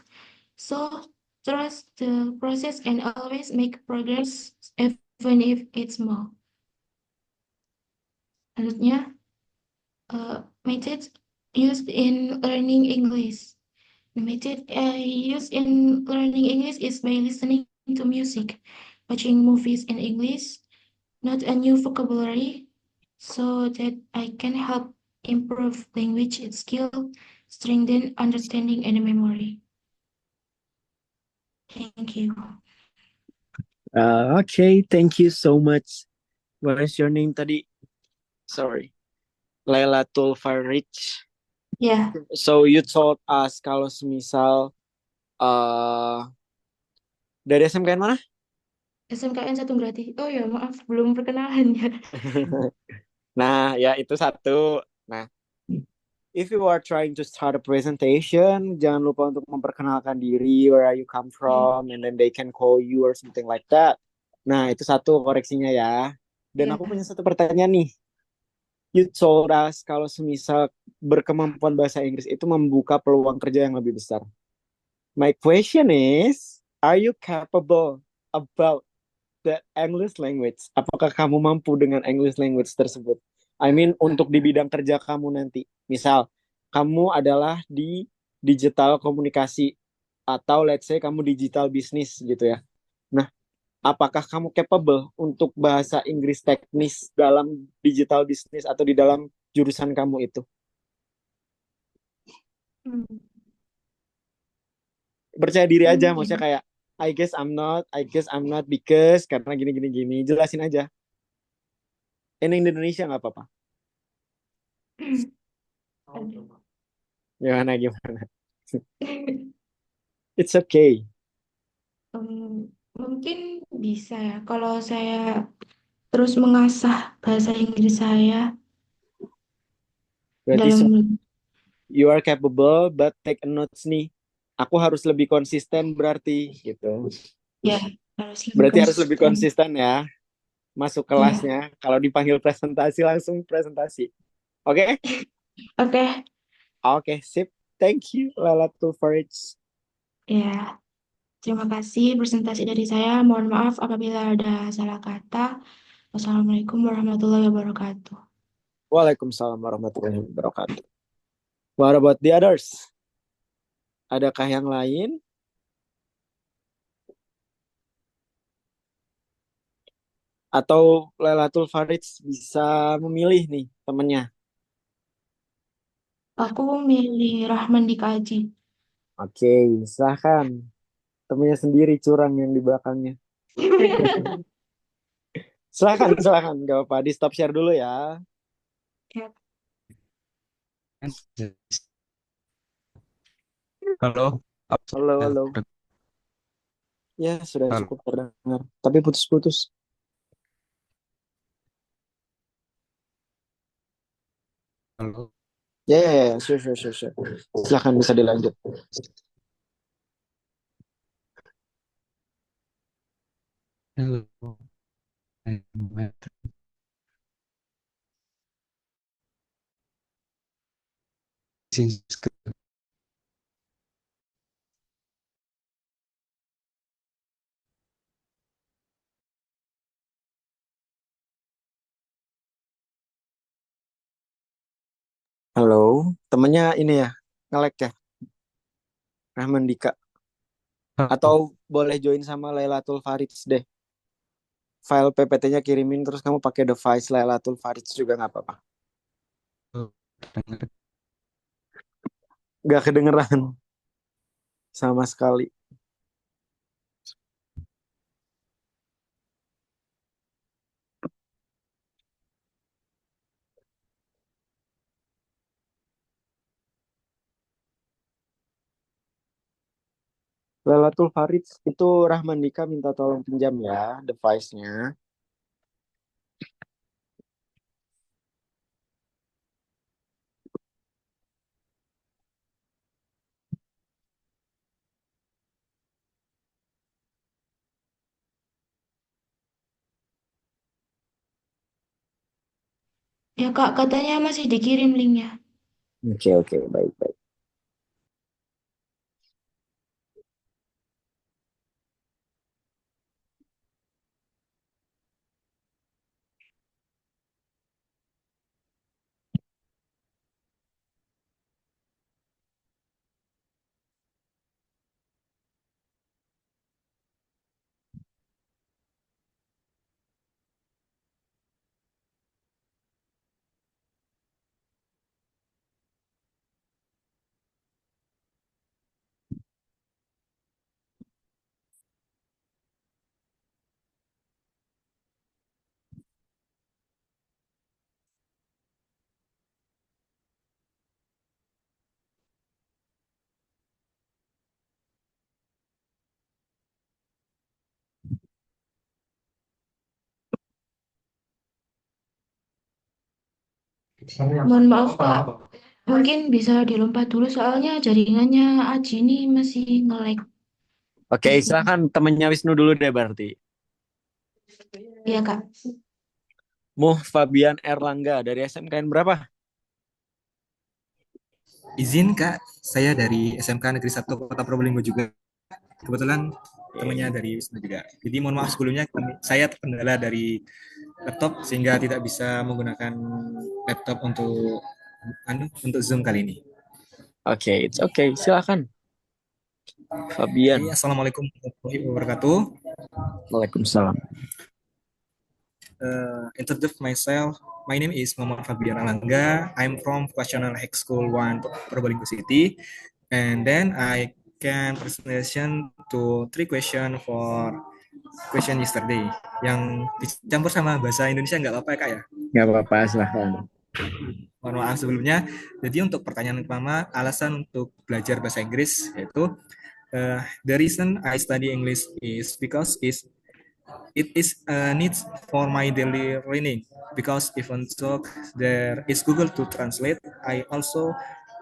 Speaker 8: So trust the process and always make progress even if it's small. Selanjutnya, methods used in learning English. The method used in learning English is by listening to music, watching movies in English, not a new vocabulary, so that I can help improve language skill strengthen understanding and memory. Thank you.
Speaker 4: Okay, thank you so much. What is your name tadi? Sorry. Lailatul Farich.
Speaker 8: Ya,
Speaker 4: So you told us kalau semisal dari SMK yang mana?
Speaker 8: SMKN 1 gratis. Oh ya, maaf, belum perkenalan ya.
Speaker 4: Nah, ya itu satu. Nah, if you are trying to start a presentation, jangan lupa untuk memperkenalkan diri, where you come from, and then they can call you or something like that. Nah, itu satu koreksinya ya. Dan
Speaker 8: Ya,
Speaker 4: aku punya satu pertanyaan nih. You told us kalau semisal berkemampuan bahasa Inggris itu membuka peluang kerja yang lebih besar. My question is, are you capable about the English language? Apakah kamu mampu dengan English language tersebut? I mean, untuk di bidang kerja kamu nanti. Misal, kamu adalah di digital komunikasi atau let's say kamu digital business gitu ya. Nah, apakah kamu capable untuk bahasa Inggris teknis dalam digital business atau di dalam jurusan kamu itu?
Speaker 8: hmm,
Speaker 4: Percaya diri aja, maksudnya
Speaker 8: mungkin.
Speaker 4: kayak I guess I'm not because karena gini gini gini. Jelasin aja. Ini di Indonesia nggak apa-apa.
Speaker 8: Aduh.
Speaker 4: Gimana gimana? It's okay.
Speaker 8: Mungkin bisa ya kalau saya terus mengasah bahasa Inggris saya
Speaker 4: Berarti
Speaker 8: dalam
Speaker 4: you are capable, but take a notes nih. Aku harus lebih konsisten berarti gitu.
Speaker 8: ya harus lebih
Speaker 4: Berarti harus lebih
Speaker 8: konsisten.
Speaker 4: konsisten ya. Masuk
Speaker 8: Ya,
Speaker 4: kelasnya. Kalau dipanggil presentasi langsung presentasi. Oke?
Speaker 8: oke.
Speaker 4: Oke, sip. Thank you, Lalatul Farage.
Speaker 8: Ya, terima kasih presentasi dari saya. Mohon maaf apabila ada salah kata. Wassalamualaikum warahmatullahi wabarakatuh.
Speaker 4: Waalaikumsalam warahmatullahi wabarakatuh. What about the others? Adakah yang lain? Atau Lailatul Farage bisa memilih nih temennya?
Speaker 8: Aku milih Rahman Dikaji.
Speaker 4: Oke, silahkan. Temennya sendiri curang yang di belakangnya. Silahkan, silahkan. Gak apa-apa. Di stop share dulu ya.
Speaker 8: Ya,
Speaker 1: Halo.
Speaker 4: Halo, halo. Ya, sudah
Speaker 1: Halo.
Speaker 4: cukup terdengar. Tapi putus-putus.
Speaker 1: Halo.
Speaker 4: Ya, ya, ya. Sure, sure, sure, sure. Silahkan bisa dilanjut.
Speaker 1: Halo.
Speaker 4: Halo. Temennya ini ya, ngelek ya, Rahman Dika. Atau boleh join sama Lailatul Farage deh. File PPT-nya kirimin terus kamu pakai device Lailatul Farage juga nggak apa-apa. Nggak kedengeran sama sekali. Lailatul Farage itu Rahman Dika minta tolong pinjam ya device-nya.
Speaker 8: ya Kak, katanya masih dikirim linknya.
Speaker 4: Oke, oke, baik, baik.
Speaker 8: Mohon maaf, Kak. Mungkin bisa dilompat dulu soalnya jaringannya Aji ini masih nge-lag.
Speaker 4: Oke, silakan temennya Wisnu dulu deh berarti.
Speaker 8: Iya, Kak.
Speaker 4: Muh Fabian Erlangga dari SMKN berapa?
Speaker 9: Izin Kak, saya dari SMK Negeri 1 Kota Probolinggo juga. Kebetulan temannya dari Wisnu juga. Jadi mohon maaf sebelumnya saya terkendala dari laptop sehingga tidak bisa menggunakan laptop untuk Zoom kali ini.
Speaker 4: Oke, it's okay. Silakan. Fabian.
Speaker 9: Assalamualaikum warahmatullahi wabarakatuh.
Speaker 4: Waalaikumsalam.
Speaker 9: Introduce myself. My name is Muhammad Fabian Alangga. I'm from Vocational High School 1 Probolinggo City. And then I can presentation to 3 question for question yesterday. Yang dicampur sama bahasa Indonesia nggak apa-apa ya Kak ya?
Speaker 4: Nggak apa-apa, silahkan.
Speaker 9: Mohon maaf sebelumnya. Jadi untuk pertanyaan pertama, alasan untuk belajar bahasa Inggris yaitu the reason I study English is because it is a need for my daily learning. Because even though there is Google to translate, I also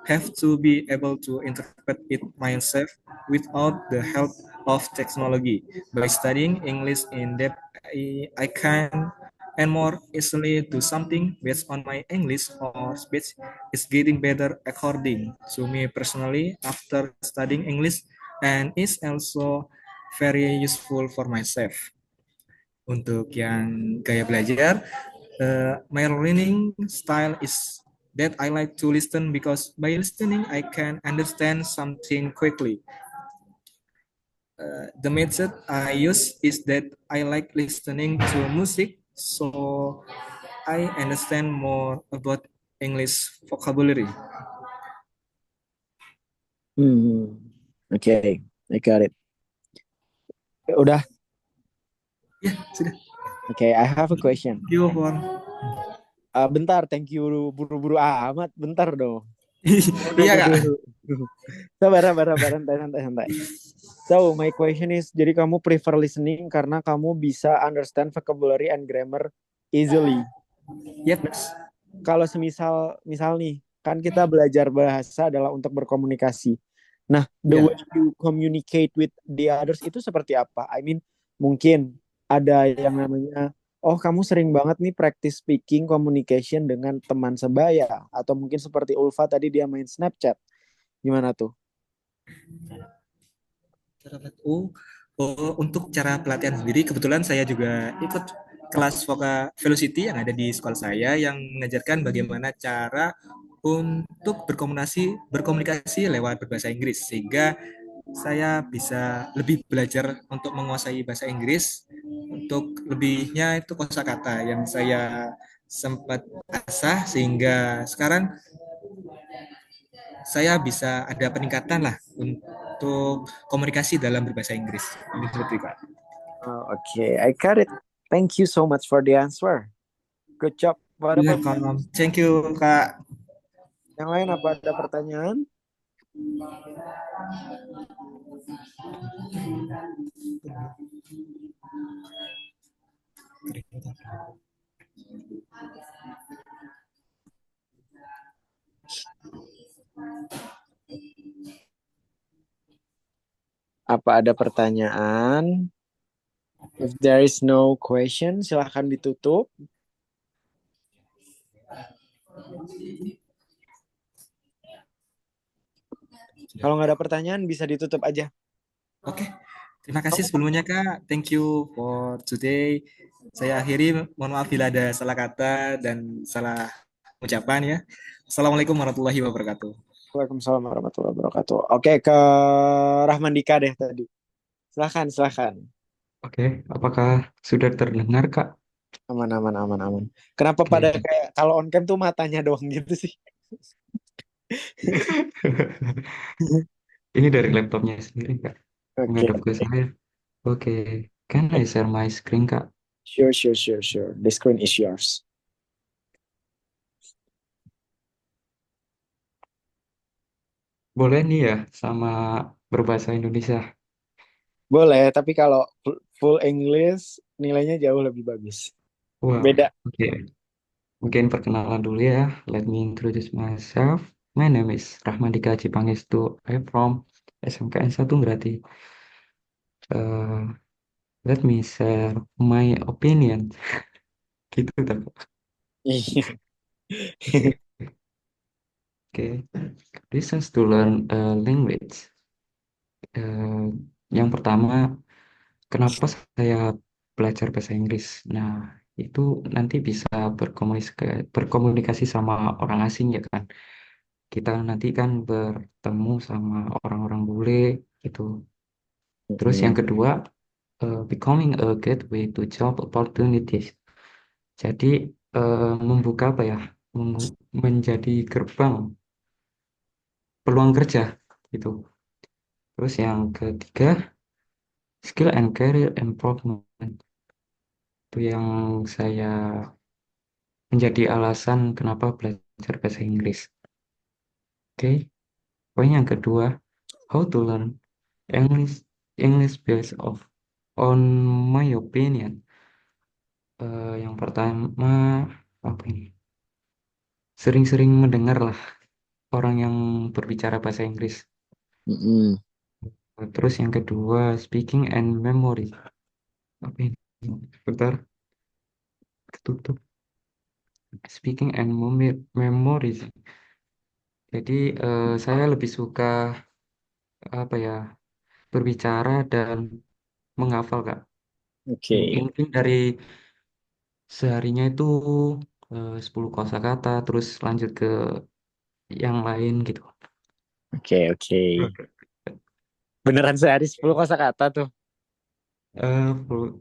Speaker 9: have to be able to interpret it myself without the help of technology. By studying English in depth, I can and more easily do something based on my English or speech is getting better according to me personally after studying English and is also very useful for myself. Untuk yang gaya belajar, my learning style is that I like to listen because by listening I can understand something quickly. The method I use is that I like listening to music, so I understand more about English vocabulary.
Speaker 4: Okay, I got it. Udah?
Speaker 9: Ya, sudah.
Speaker 4: Okay, I have a question.
Speaker 9: Thank you for...
Speaker 4: bentar, thank you buru-buru amat. Bentar dong.
Speaker 9: Iya Kak.
Speaker 4: Sabar, santai. So, my question is, jadi kamu prefer listening karena kamu bisa understand vocabulary and grammar easily.
Speaker 9: Yep.
Speaker 4: Kalau misal nih, kan kita belajar bahasa adalah untuk berkomunikasi. Nah, the way you communicate with the others itu seperti apa? I mean, mungkin ada yang namanya, oh kamu sering banget nih practice speaking communication dengan teman sebaya. Atau mungkin seperti Ulfa tadi dia main Snapchat. Gimana tuh?
Speaker 9: Untuk cara pelatihan sendiri, kebetulan saya juga ikut kelas Voca Velocity yang ada di sekolah saya yang mengajarkan bagaimana cara untuk berkomunikasi lewat berbahasa Inggris, sehingga saya bisa lebih belajar untuk menguasai bahasa Inggris. Untuk lebihnya itu kosakata yang saya sempat asah sehingga sekarang saya bisa ada peningkatan lah untuk komunikasi dalam berbahasa Inggris. Ini seperti Kak.
Speaker 4: Okay, I got it. Thank you so much for the answer. Good job.
Speaker 9: Thank you Kak.
Speaker 4: Yang lain apa ada pertanyaan? Apa ada pertanyaan? If there is no question, silahkan ditutup. Kalau nggak ada pertanyaan, bisa ditutup aja.
Speaker 9: Oke. Terima kasih sebelumnya Kak. Thank you for today. Saya akhiri, mohon maaf bila ada salah kata dan salah ucapan ya. Assalamualaikum warahmatullahi wabarakatuh.
Speaker 4: Waalaikumsalam warahmatullahi wabarakatuh. Oke, ke Rahman Dika deh tadi. Silahkan.
Speaker 1: Oke, apakah sudah terdengar, Kak?
Speaker 4: Aman. Kenapa pada kayak kalau on cam tuh matanya doang gitu sih?
Speaker 1: Ini dari laptopnya sendiri, Kak. Menghadap ke saya. Oke. Can I share my screen, Kak?
Speaker 4: Sure. The screen is yours.
Speaker 1: Boleh nih ya sama berbahasa Indonesia?
Speaker 4: Boleh, tapi kalau full English nilainya jauh lebih bagus.
Speaker 1: Wow,
Speaker 4: Beda.
Speaker 1: Oke.
Speaker 10: Mungkin perkenalan dulu ya. Let me introduce myself. My name is Rahmadika Haji Pangestu. I'm from SMKN 1 berarti. Uh, Let me share my opinion. Gitu tak? Oke. Reasons to learn a language. Eh, yang pertama, kenapa saya belajar bahasa Inggris? Nah, itu nanti bisa berkomunikasi sama orang asing ya kan. Kita nanti kan bertemu sama orang-orang bule gitu. Terus yang kedua, becoming a gateway to job opportunities. Jadi membuka apa ya? Menjadi gerbang peluang kerja gitu. Terus yang ketiga, skill and career improvement. Itu yang saya menjadi alasan kenapa belajar bahasa Inggris. Oke, poin yang kedua, how to learn English English based on my opinion. Yang pertama apa ini? Sering-sering mendengar lah orang yang berbicara bahasa Inggris. Terus yang kedua, speaking and memory. Apa ini? Bentar, ketutup. Speaking and memories. Jadi saya lebih suka apa ya, berbicara dan menghafal Kak.
Speaker 4: Oke,
Speaker 10: Mungkin dari seharinya itu 10 kosakata terus lanjut ke yang lain gitu.
Speaker 4: oke, oke. Beneran sehari 10 kosakata tuh.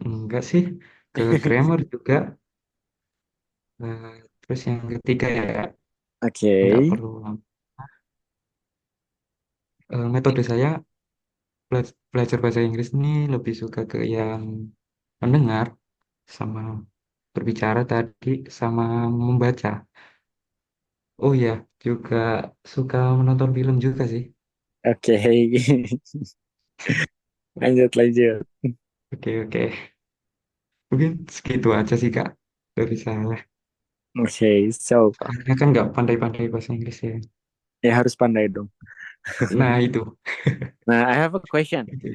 Speaker 10: Enggak sih, ke grammar juga. Terus yang ketiga ya
Speaker 4: Oke.
Speaker 10: nggak perlu lama. Metode saya belajar bahasa Inggris ini lebih suka ke yang mendengar sama berbicara tadi sama membaca. Oh ya, juga suka menonton film juga sih.
Speaker 4: Oke. Lanjut, lanjut.
Speaker 10: Oke, oke. Mungkin segitu aja sih Kak dari saya.
Speaker 4: Oke, so
Speaker 10: Soalnya kan nggak pandai-pandai bahasa Inggris ya.
Speaker 4: ya harus pandai dong.
Speaker 10: Nah itu.
Speaker 4: Nah, I have a question.
Speaker 10: Oke.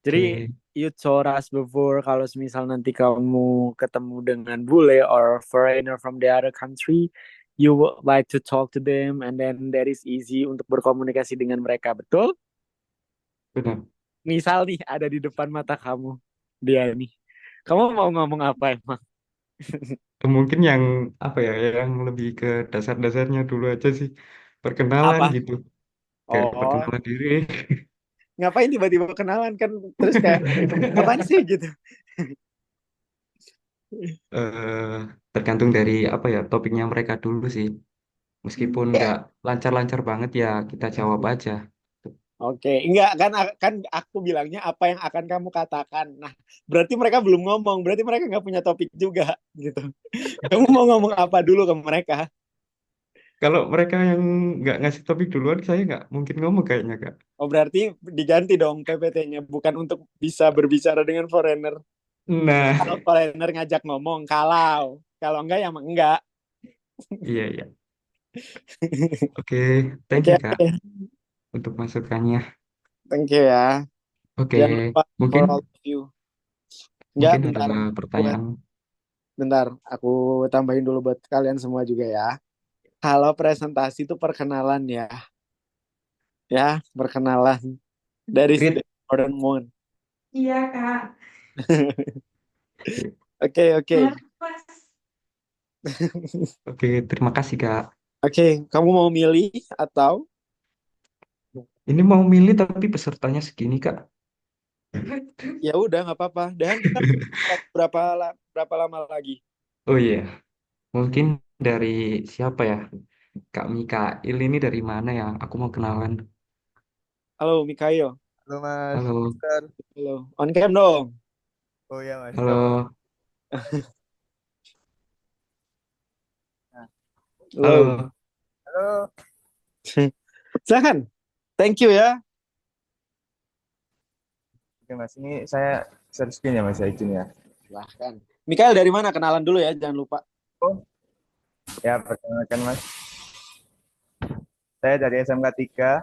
Speaker 4: Jadi,
Speaker 10: Oke.
Speaker 4: you told us before kalau misal nanti kamu ketemu dengan bule or foreigner from the other country, you would like to talk to them and then that is easy untuk berkomunikasi dengan mereka, betul?
Speaker 10: Benar.
Speaker 4: Misal nih ada di depan mata kamu, dia nih. Kamu mau ngomong apa emang?
Speaker 10: Mungkin yang apa ya, yang lebih ke dasar-dasarnya dulu aja sih. Perkenalan
Speaker 4: Apa?
Speaker 10: gitu. Kayak
Speaker 4: Oh,
Speaker 10: perkenalan diri.
Speaker 4: ngapain tiba-tiba kenalan kan terus kayak apaan sih gitu.
Speaker 10: eh Tergantung dari apa ya topiknya mereka dulu sih. Meskipun nggak lancar-lancar banget ya kita jawab aja.
Speaker 4: Oke, enggak kan aku bilangnya apa yang akan kamu katakan. Nah, berarti mereka belum ngomong, berarti mereka nggak punya topik juga gitu. Kamu mau ngomong apa dulu ke mereka?
Speaker 10: Kalau mereka yang nggak ngasih topik duluan, saya nggak mungkin ngomong kayaknya Kak.
Speaker 4: Oh, berarti diganti dong PPT-nya, bukan untuk bisa berbicara dengan foreigner.
Speaker 10: Nah,
Speaker 4: Kalau foreigner ngajak ngomong, kalau enggak ya emang enggak.
Speaker 10: iya iya. Oke, thank
Speaker 4: Oke,
Speaker 10: you Kak
Speaker 4: oke.
Speaker 10: untuk masukannya.
Speaker 4: Thank you ya.
Speaker 10: Oke,
Speaker 4: Jangan lupa
Speaker 10: mungkin
Speaker 4: for all of you. Enggak,
Speaker 10: mungkin ada
Speaker 4: bentar.
Speaker 10: pertanyaan.
Speaker 4: Bentar, aku tambahin dulu buat kalian semua juga ya. Kalau presentasi itu perkenalan ya. Ya, perkenalan. That is the
Speaker 10: Great.
Speaker 4: important one.
Speaker 11: Iya, Kak.
Speaker 4: Oke, oke.
Speaker 11: Mas.
Speaker 10: Oke, terima kasih Kak.
Speaker 4: Oke, kamu mau milih atau?
Speaker 10: Ini mau milih tapi pesertanya segini Kak.
Speaker 4: Ya udah, nggak apa-apa. Dan kita berapa lama lagi?
Speaker 10: Oh iya, mungkin dari siapa ya? Kak Mikail ini dari mana ya? Aku mau kenalan.
Speaker 4: Halo, Mikayo.
Speaker 12: Halo Mas.
Speaker 10: Halo,
Speaker 4: Halo. On cam dong.
Speaker 12: Oh ya Mas.
Speaker 10: halo,
Speaker 4: Halo.
Speaker 10: halo.
Speaker 12: Halo.
Speaker 4: Silakan. Thank you ya.
Speaker 12: Oke Mas, ini saya share screen ya Mas, ya izin ya.
Speaker 4: Silahkan. Mikael dari mana? Kenalan dulu ya, jangan lupa.
Speaker 12: Oh, Ya, perkenalkan Mas. Saya dari SMK 3,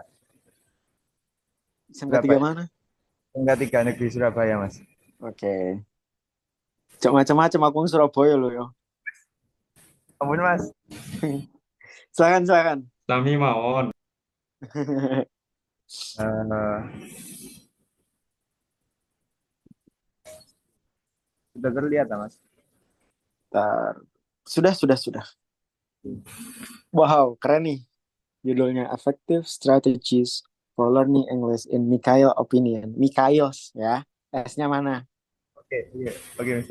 Speaker 4: SMK 3 mana?
Speaker 12: SMK 3 Negeri Surabaya, Mas.
Speaker 4: Oke. Cok macam-macam aku di Surabaya loh yo.
Speaker 12: Ampun, Mas.
Speaker 4: Silakan.
Speaker 10: Sami mawon.
Speaker 12: Eh, sudah terlihat, Mas.
Speaker 4: Sudah. Wow, keren nih. Judulnya Effective Strategies for Learning English in Mikhail Opinion. Mikhails ya. S-nya mana?
Speaker 12: Oke, iya. Oke, Mas.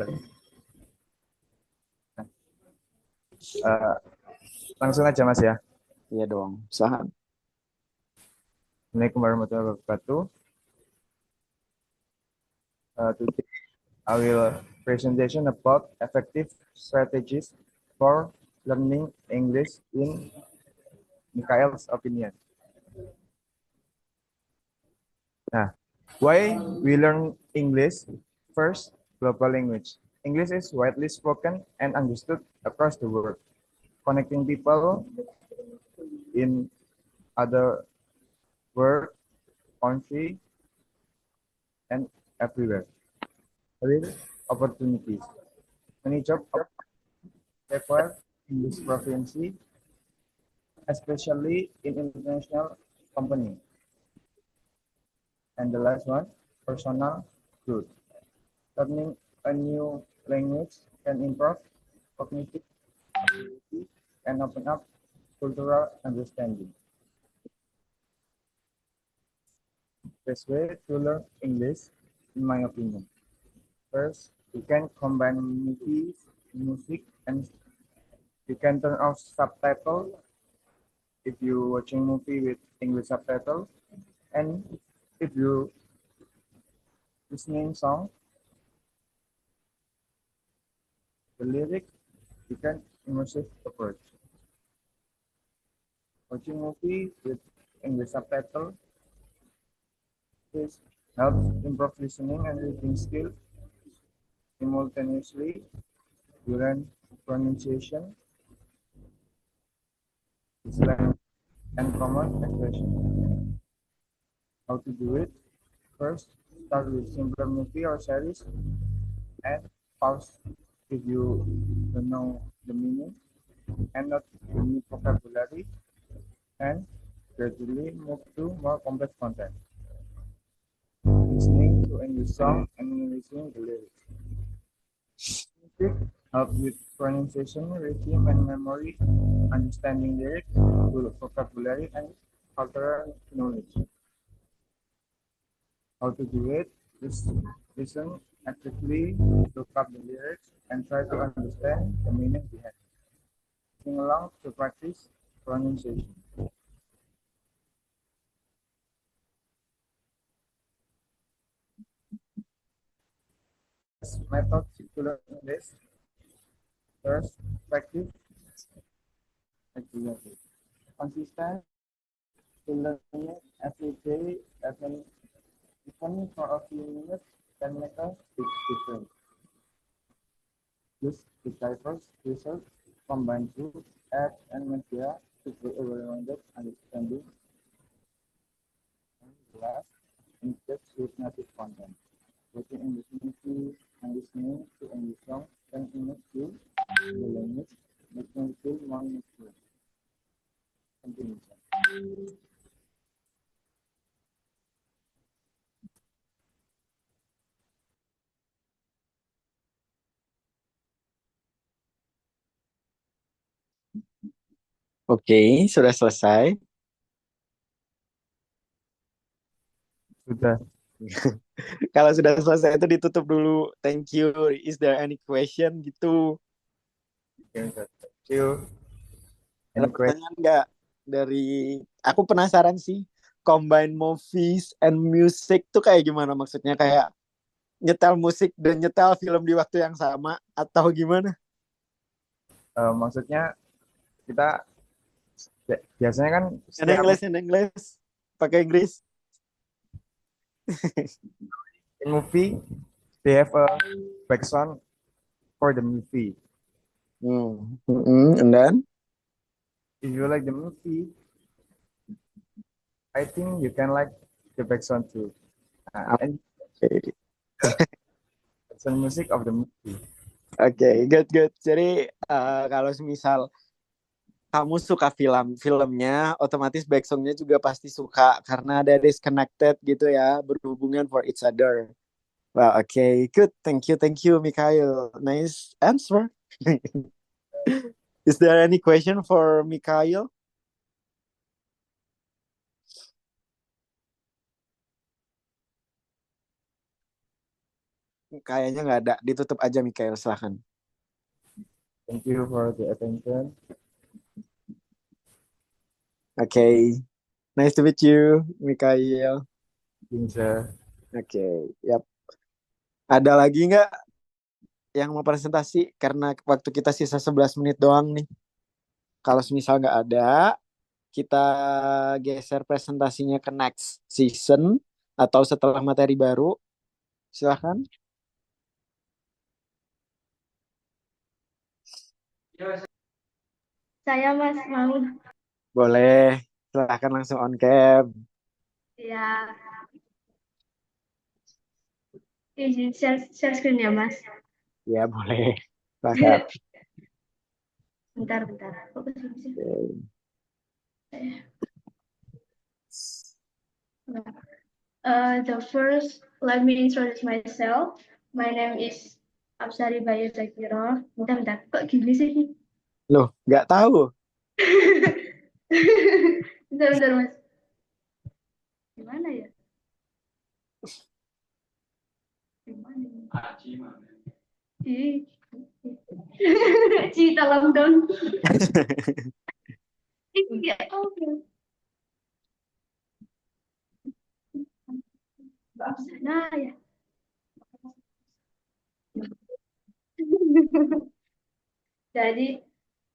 Speaker 12: Eh, langsung aja, Mas ya.
Speaker 4: Iya dong. Silakan.
Speaker 12: Assalamualaikum warahmatullahi wabarakatuh. Today I will presentation about effective strategies for learning English in Mikhail's opinion. Nah, why we learn English? First, global language. English is widely spoken and understood across the world, connecting people in other world, country, and everywhere. Career opportunities. Many jobs require English proficiency, especially in international companies. And the last one, personal growth. Learning a new language can improve cognitive ability and open up cultural understanding. Best way to learn English, in my opinion. First, you can combine movies, music, and you can turn off subtitles if you watching movie with English subtitles, and if you listening song, the lyric, you can immersive approach. Watching movie with English subtitle is helps improve listening and reading skill. Simultaneously, you learn pronunciation, slang, and common expression. How to do it? First, start with simpler movie or series and pause if you don't know the meaning and not the new vocabulary, and gradually move to more complex content. Listening to English song and listening the lyrics. Music help with pronunciation, rhythm, and memory, understanding lyrics, good vocabulary, and cultural knowledge. How to do it? Listen actively, look up the lyrics, and try to understand the meaning behind it. Sing along to practice pronunciation. Method to learn English. First, practice regularly. Consistent to learn it every day, even for a few minutes, can make a big difference. Use the diverse research, combine tools, apps, and media to create a well-rounded understanding. And last, engage with native content. Watching English movies and listening to English songs can immerse you in the language, making you feel more natural. Continue.
Speaker 4: Oke, sudah selesai.
Speaker 12: Sudah.
Speaker 4: Kalau sudah selesai itu ditutup dulu. Thank you. Is there any question gitu?
Speaker 12: Thank you.
Speaker 4: Ada
Speaker 12: Any question?
Speaker 4: pertanyaan nggak dari? Aku penasaran sih. Combine movies and music tuh kayak gimana maksudnya? Kayak nyetel musik dan nyetel film di waktu yang sama atau gimana?
Speaker 12: Maksudnya kita biasanya kan
Speaker 4: In English. Pakai Inggris.
Speaker 12: in movie they have a background for the movie.
Speaker 4: And then
Speaker 12: If you like the movie, I think you can like the background too. And
Speaker 4: okay.
Speaker 12: background music of the movie.
Speaker 4: Oke, good. Jadi kalau misal kamu suka filmnya, otomatis backsoundnya juga pasti suka karena ada disconnected gitu ya, berhubungan for each other. Well, okay, good. Thank you, Mikhail. Nice answer. Is there any question for Mikhail? Kayaknya nggak ada. Ditutup aja, Mikhail. Silahkan.
Speaker 12: Thank you for the attention.
Speaker 4: Okay. Nice to meet you, Mikhail.
Speaker 12: Sir.
Speaker 4: Okay. Yap. Ada lagi nggak yang mau presentasi? Karena waktu kita sisa 11 menit doang nih. Kalau misal nggak ada, kita geser presentasinya ke next season atau setelah materi baru. Silahkan.
Speaker 3: Saya Mas mau.
Speaker 4: Boleh. Silahkan langsung on cam.
Speaker 3: Ya, izin share screen ya Mas.
Speaker 4: Ya, boleh. Silahkan.
Speaker 3: Bentar. Fokus. The first, let me introduce myself. My name is Absari Bayu Zakiro. Bentar, kok gini sih?
Speaker 4: Loh, nggak tahu.
Speaker 3: Bentar, Mas. Gimana ya? Ci, tolong dong. Iya, oke. Nah, ya. Jadi,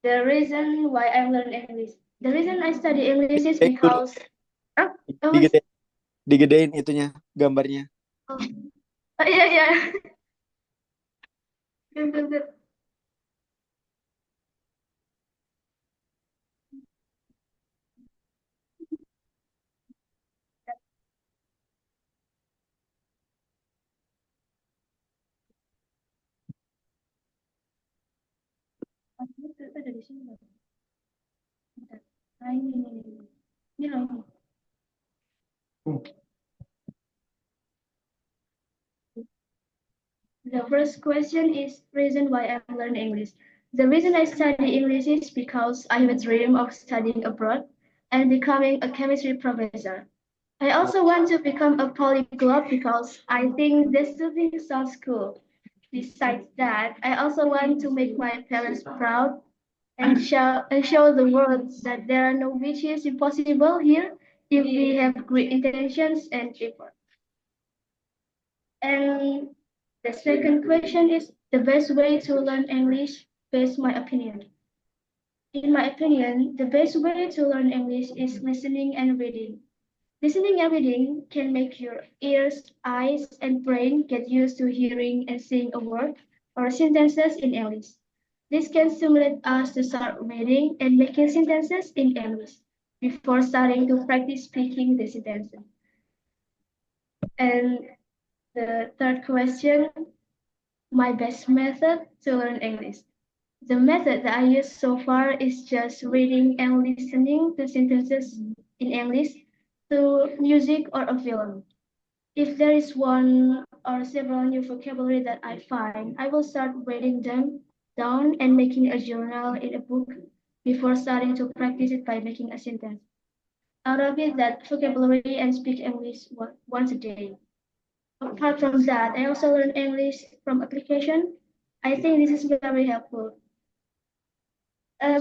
Speaker 3: the reason why I learn English. The reason I study English is because...
Speaker 4: Digedein itunya, gambarnya.
Speaker 3: Oh, iya. Good. Ada di sini. Nah, ini loh. The first question is reason why I learn English. The reason I study English is because I have a dream of studying abroad and becoming a chemistry professor. I also want to become a polyglot because I think this thing sounds cool. Besides that, I also want to make my parents proud and show the world that there are no wishes impossible here if we have great intentions and effort. And the second question is the best way to learn English based my opinion. In my opinion, the best way to learn English is listening and reading. Listening and reading can make your ears, eyes, and brain get used to hearing and seeing a word or sentences in English. This can stimulate us to start reading and making sentences in English before starting to practice speaking the sentences. And the third question, my best method to learn English. The method that I use so far is just reading and listening to sentences in English through music or a film. If there is one or several new vocabulary that I find, I will start writing them down and making a journal in a book before starting to practice it by making a sentence. Out of it, that vocabulary and speak English once a day. Apart from that, I also learn English from application. I think this is very helpful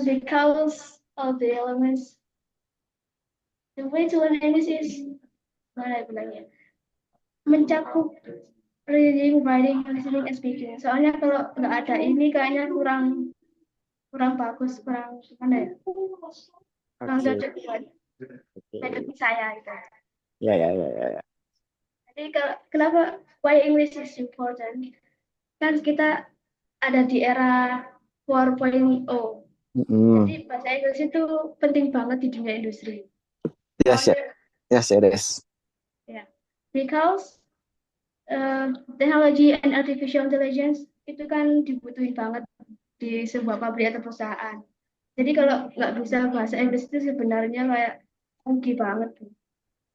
Speaker 3: because of the elements. The way to learn English is mencakup reading, writing, listening, and speaking. Soalnya kalau nggak ada ini kayaknya kurang bagus, kurang gimana ya? Kurang cocok buat metode saya gitu.
Speaker 4: Ya.
Speaker 3: Jadi kenapa why English is important? Kan kita ada di era 4.0. Jadi bahasa Inggris itu penting banget di dunia industri.
Speaker 4: Yes, yes, it is.
Speaker 3: Yeah, because technology and artificial intelligence itu kan dibutuhin banget di sebuah pabrik atau perusahaan. Jadi kalau nggak bisa bahasa Inggris itu sebenarnya kayak rugi banget.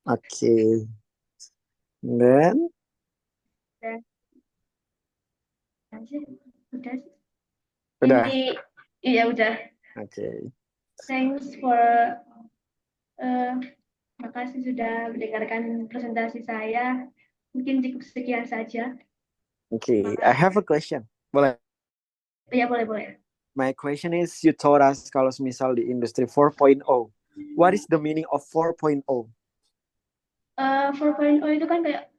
Speaker 4: Okay. Then
Speaker 3: Dan udah sih.
Speaker 4: udah.
Speaker 3: Iya udah.
Speaker 4: Okay.
Speaker 3: Thanks for makasih sudah mendengarkan presentasi saya. Mungkin cukup sekian saja.
Speaker 4: Okay, I have a question. Boleh?
Speaker 3: Ya, boleh.
Speaker 4: My question is, you told us kalau misal di industri 4.0, what is the meaning of 4.0?
Speaker 3: 4.0 itu kan kayak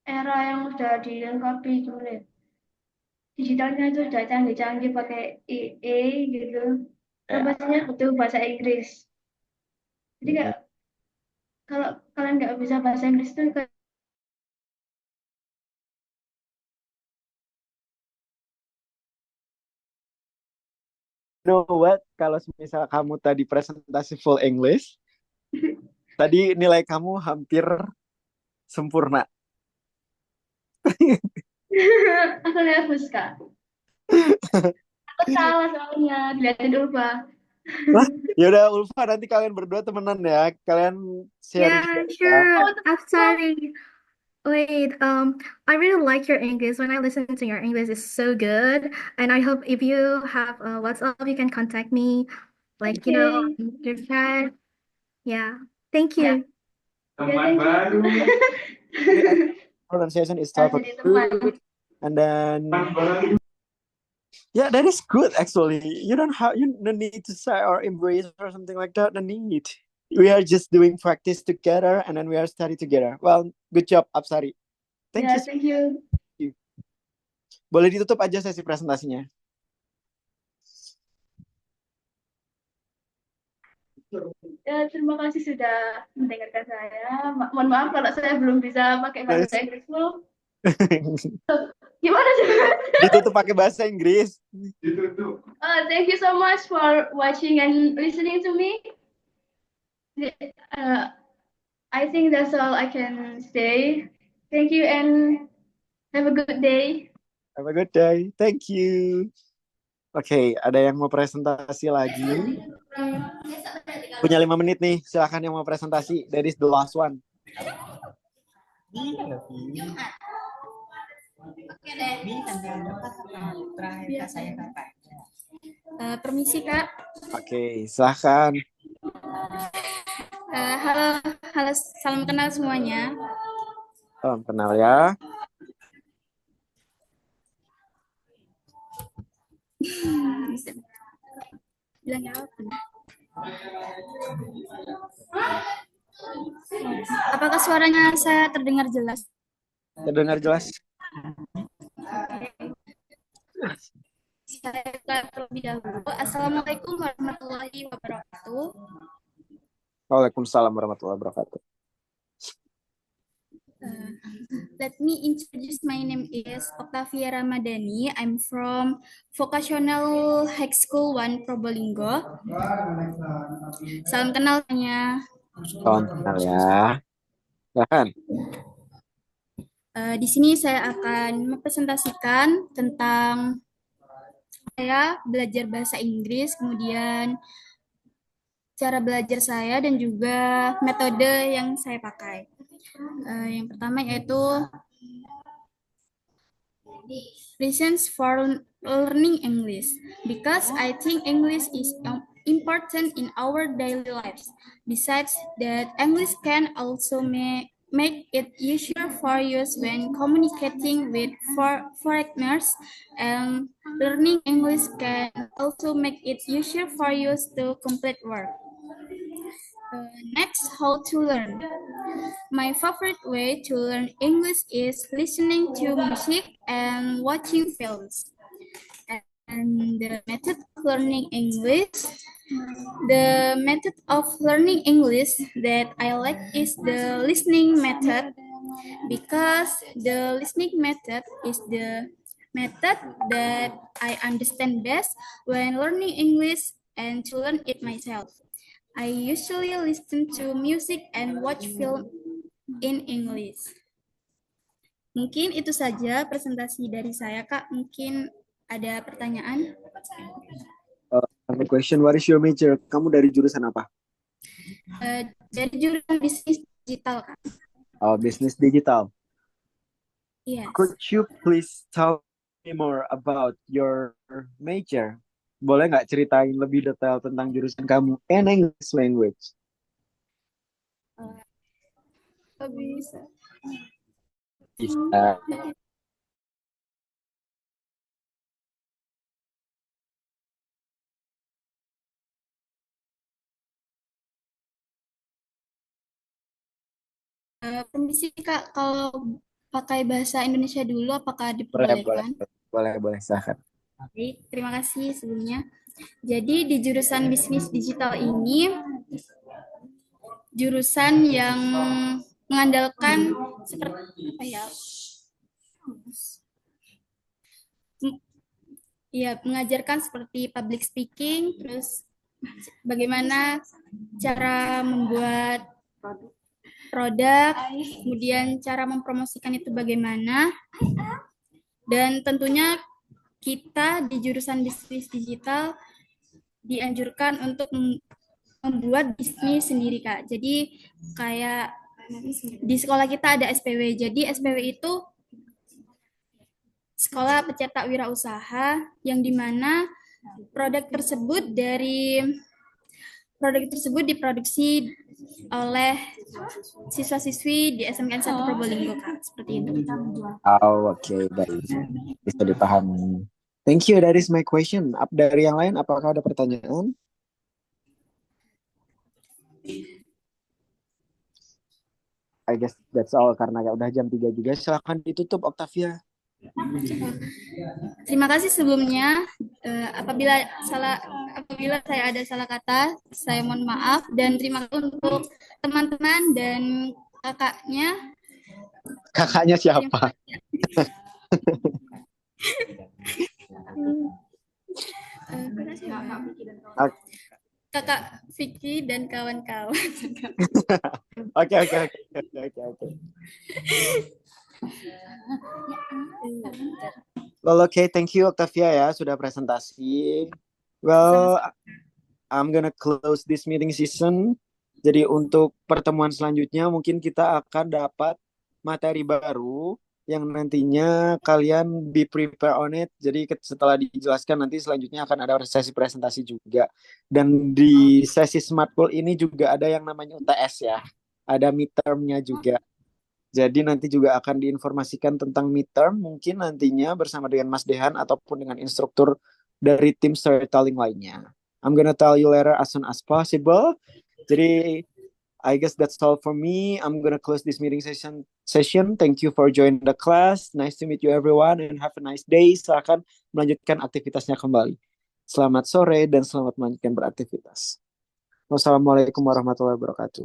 Speaker 3: era yang udah dilengkapi gitu ya. Digitalnya itu udah canggih-canggih pakai EA gitu. Kan pastinya butuh bahasa Inggris. Jadi kayak kalau kalian nggak bisa bahasa Inggris itu kayak
Speaker 4: know what? Kalau misal kamu tadi presentasi full English, tadi nilai kamu hampir sempurna.
Speaker 3: aku nervous Kak. Aku salah soalnya dilihatin Ulfa.
Speaker 4: Lah, yaudah Ulfa, nanti kalian berdua temenan ya. Kalian sharing.
Speaker 3: Yeah, sure. I'm sorry. Wait, I really like your English. When I listen to your English, it's so good. And I hope if you have WhatsApp, you can contact me, like your chat. Yeah, thank you.
Speaker 4: Teman baru. Pronunciation is tough, good. And then yeah, that is good actually. You don't need to say or embrace or something like that. No need. We are just doing practice together and then we are study together. Well, good job Apsari. Thank you.
Speaker 3: Thank you.
Speaker 4: Boleh ditutup aja sesi presentasinya.
Speaker 3: Ya, terima kasih sudah mendengarkan saya. Mohon maaf kalau saya belum bisa pakai bahasa Inggris lo. Gimana sih?
Speaker 4: Ditutup pakai bahasa Inggris.
Speaker 3: Ditutup. Thank you so much for watching and listening to me. I think that's all I can say. Thank you and have a good day.
Speaker 4: Have a good day. Thank you. Oke, ada yang mau presentasi lagi? Punya 5 menit nih. Silakan yang mau presentasi. That is the last one.
Speaker 11: Oke deh. Terakhir saya kakak. Permisi Kak.
Speaker 4: Oke, silakan.
Speaker 11: Halo, salam kenal semuanya.
Speaker 4: Salam kenal ya.
Speaker 11: Bilangnya apa? Apakah suaranya saya terdengar jelas?
Speaker 4: Terdengar jelas.
Speaker 11: Saya terlebih dahulu. Assalamualaikum warahmatullahi wabarakatuh.
Speaker 4: Waalaikumsalam warahmatullahi wabarakatuh.
Speaker 11: Let me introduce. My name is Octavia Ramadhani. I'm from Vocational High School 1 Probolinggo. Salam kenal semuanya.
Speaker 4: Salam kenal ya. Silakan.
Speaker 11: Di sini saya akan mempresentasikan tentang saya belajar bahasa Inggris, kemudian cara belajar saya dan juga metode yang saya pakai. Yang pertama yaitu reasons for learning English. Because I think English is important in our daily lives. Besides that, English can also make it easier for use when communicating with foreigners, and learning English can also make it easier for use to complete work. Next, how to learn. My favorite way to learn English is listening to music and watching films. And the method of learning English that I like is the listening method, because the listening method is the method that I understand best when learning English and to learn it myself. I usually listen to music and watch film in English. Mungkin itu saja presentasi dari saya, Kak. Mungkin ada pertanyaan?
Speaker 4: I have a question. What is your major? Kamu dari jurusan apa?
Speaker 11: Dari jurusan bisnis digital, Kak.
Speaker 4: Oh, business digital.
Speaker 11: Yes.
Speaker 4: Could you please tell me more about your major? Boleh nggak ceritain lebih detail tentang jurusan kamu and English language?
Speaker 11: Bisa.
Speaker 4: Bisa.
Speaker 11: Permisi Kak, kalau pakai bahasa Indonesia dulu apakah
Speaker 4: Boleh,
Speaker 11: diperbolehkan?
Speaker 4: boleh, silahkan.
Speaker 11: Baik, terima kasih sebelumnya. Jadi di jurusan bisnis digital ini, jurusan yang mengandalkan seperti apa ya? Ya, mengajarkan seperti public speaking, terus bagaimana cara membuat produk, kemudian cara mempromosikan itu bagaimana, dan tentunya kita di jurusan bisnis digital dianjurkan untuk membuat bisnis sendiri, Kak. Jadi kayak di sekolah kita ada SPW. Jadi SPW itu sekolah pencetak wirausaha yang dimana produk tersebut diproduksi oleh siswa-siswi di SMKN 1 Probolinggo, Kak. Seperti itu.
Speaker 4: Oh, oke, baik. Bisa dipahami. Thank you, that is my question. Dari yang lain, apakah ada pertanyaan? I guess that's all, karena udah jam 3 juga. Silahkan ditutup, Octavia.
Speaker 11: Terima kasih sebelumnya. Apabila saya ada salah kata, saya mohon maaf, dan terima kasih untuk teman-teman dan kakaknya.
Speaker 4: Kakaknya siapa?
Speaker 11: Kakak Vicky dan kawan-kawan.
Speaker 4: Oke. Well, okay, thank you Octavia ya sudah presentasi. Well, I'm gonna close this meeting season. Jadi untuk pertemuan selanjutnya mungkin kita akan dapat materi baru yang nantinya kalian be prepare on it. Jadi setelah dijelaskan nanti selanjutnya akan ada sesi presentasi juga. Dan di sesi Smart Goal ini juga ada yang namanya UTS ya. Ada midterm-nya juga. Jadi nanti juga akan diinformasikan tentang midterm mungkin nantinya bersama dengan Mas Dehan ataupun dengan instruktur dari tim storytelling lainnya. I'm gonna tell you later as soon as possible. Jadi I guess that's all for me. I'm gonna close this meeting session. Thank you for joining the class. Nice to meet you everyone and have a nice day. Silakan melanjutkan aktivitasnya kembali. Selamat sore dan selamat melanjutkan beraktivitas. Wassalamualaikum warahmatullahi wabarakatuh.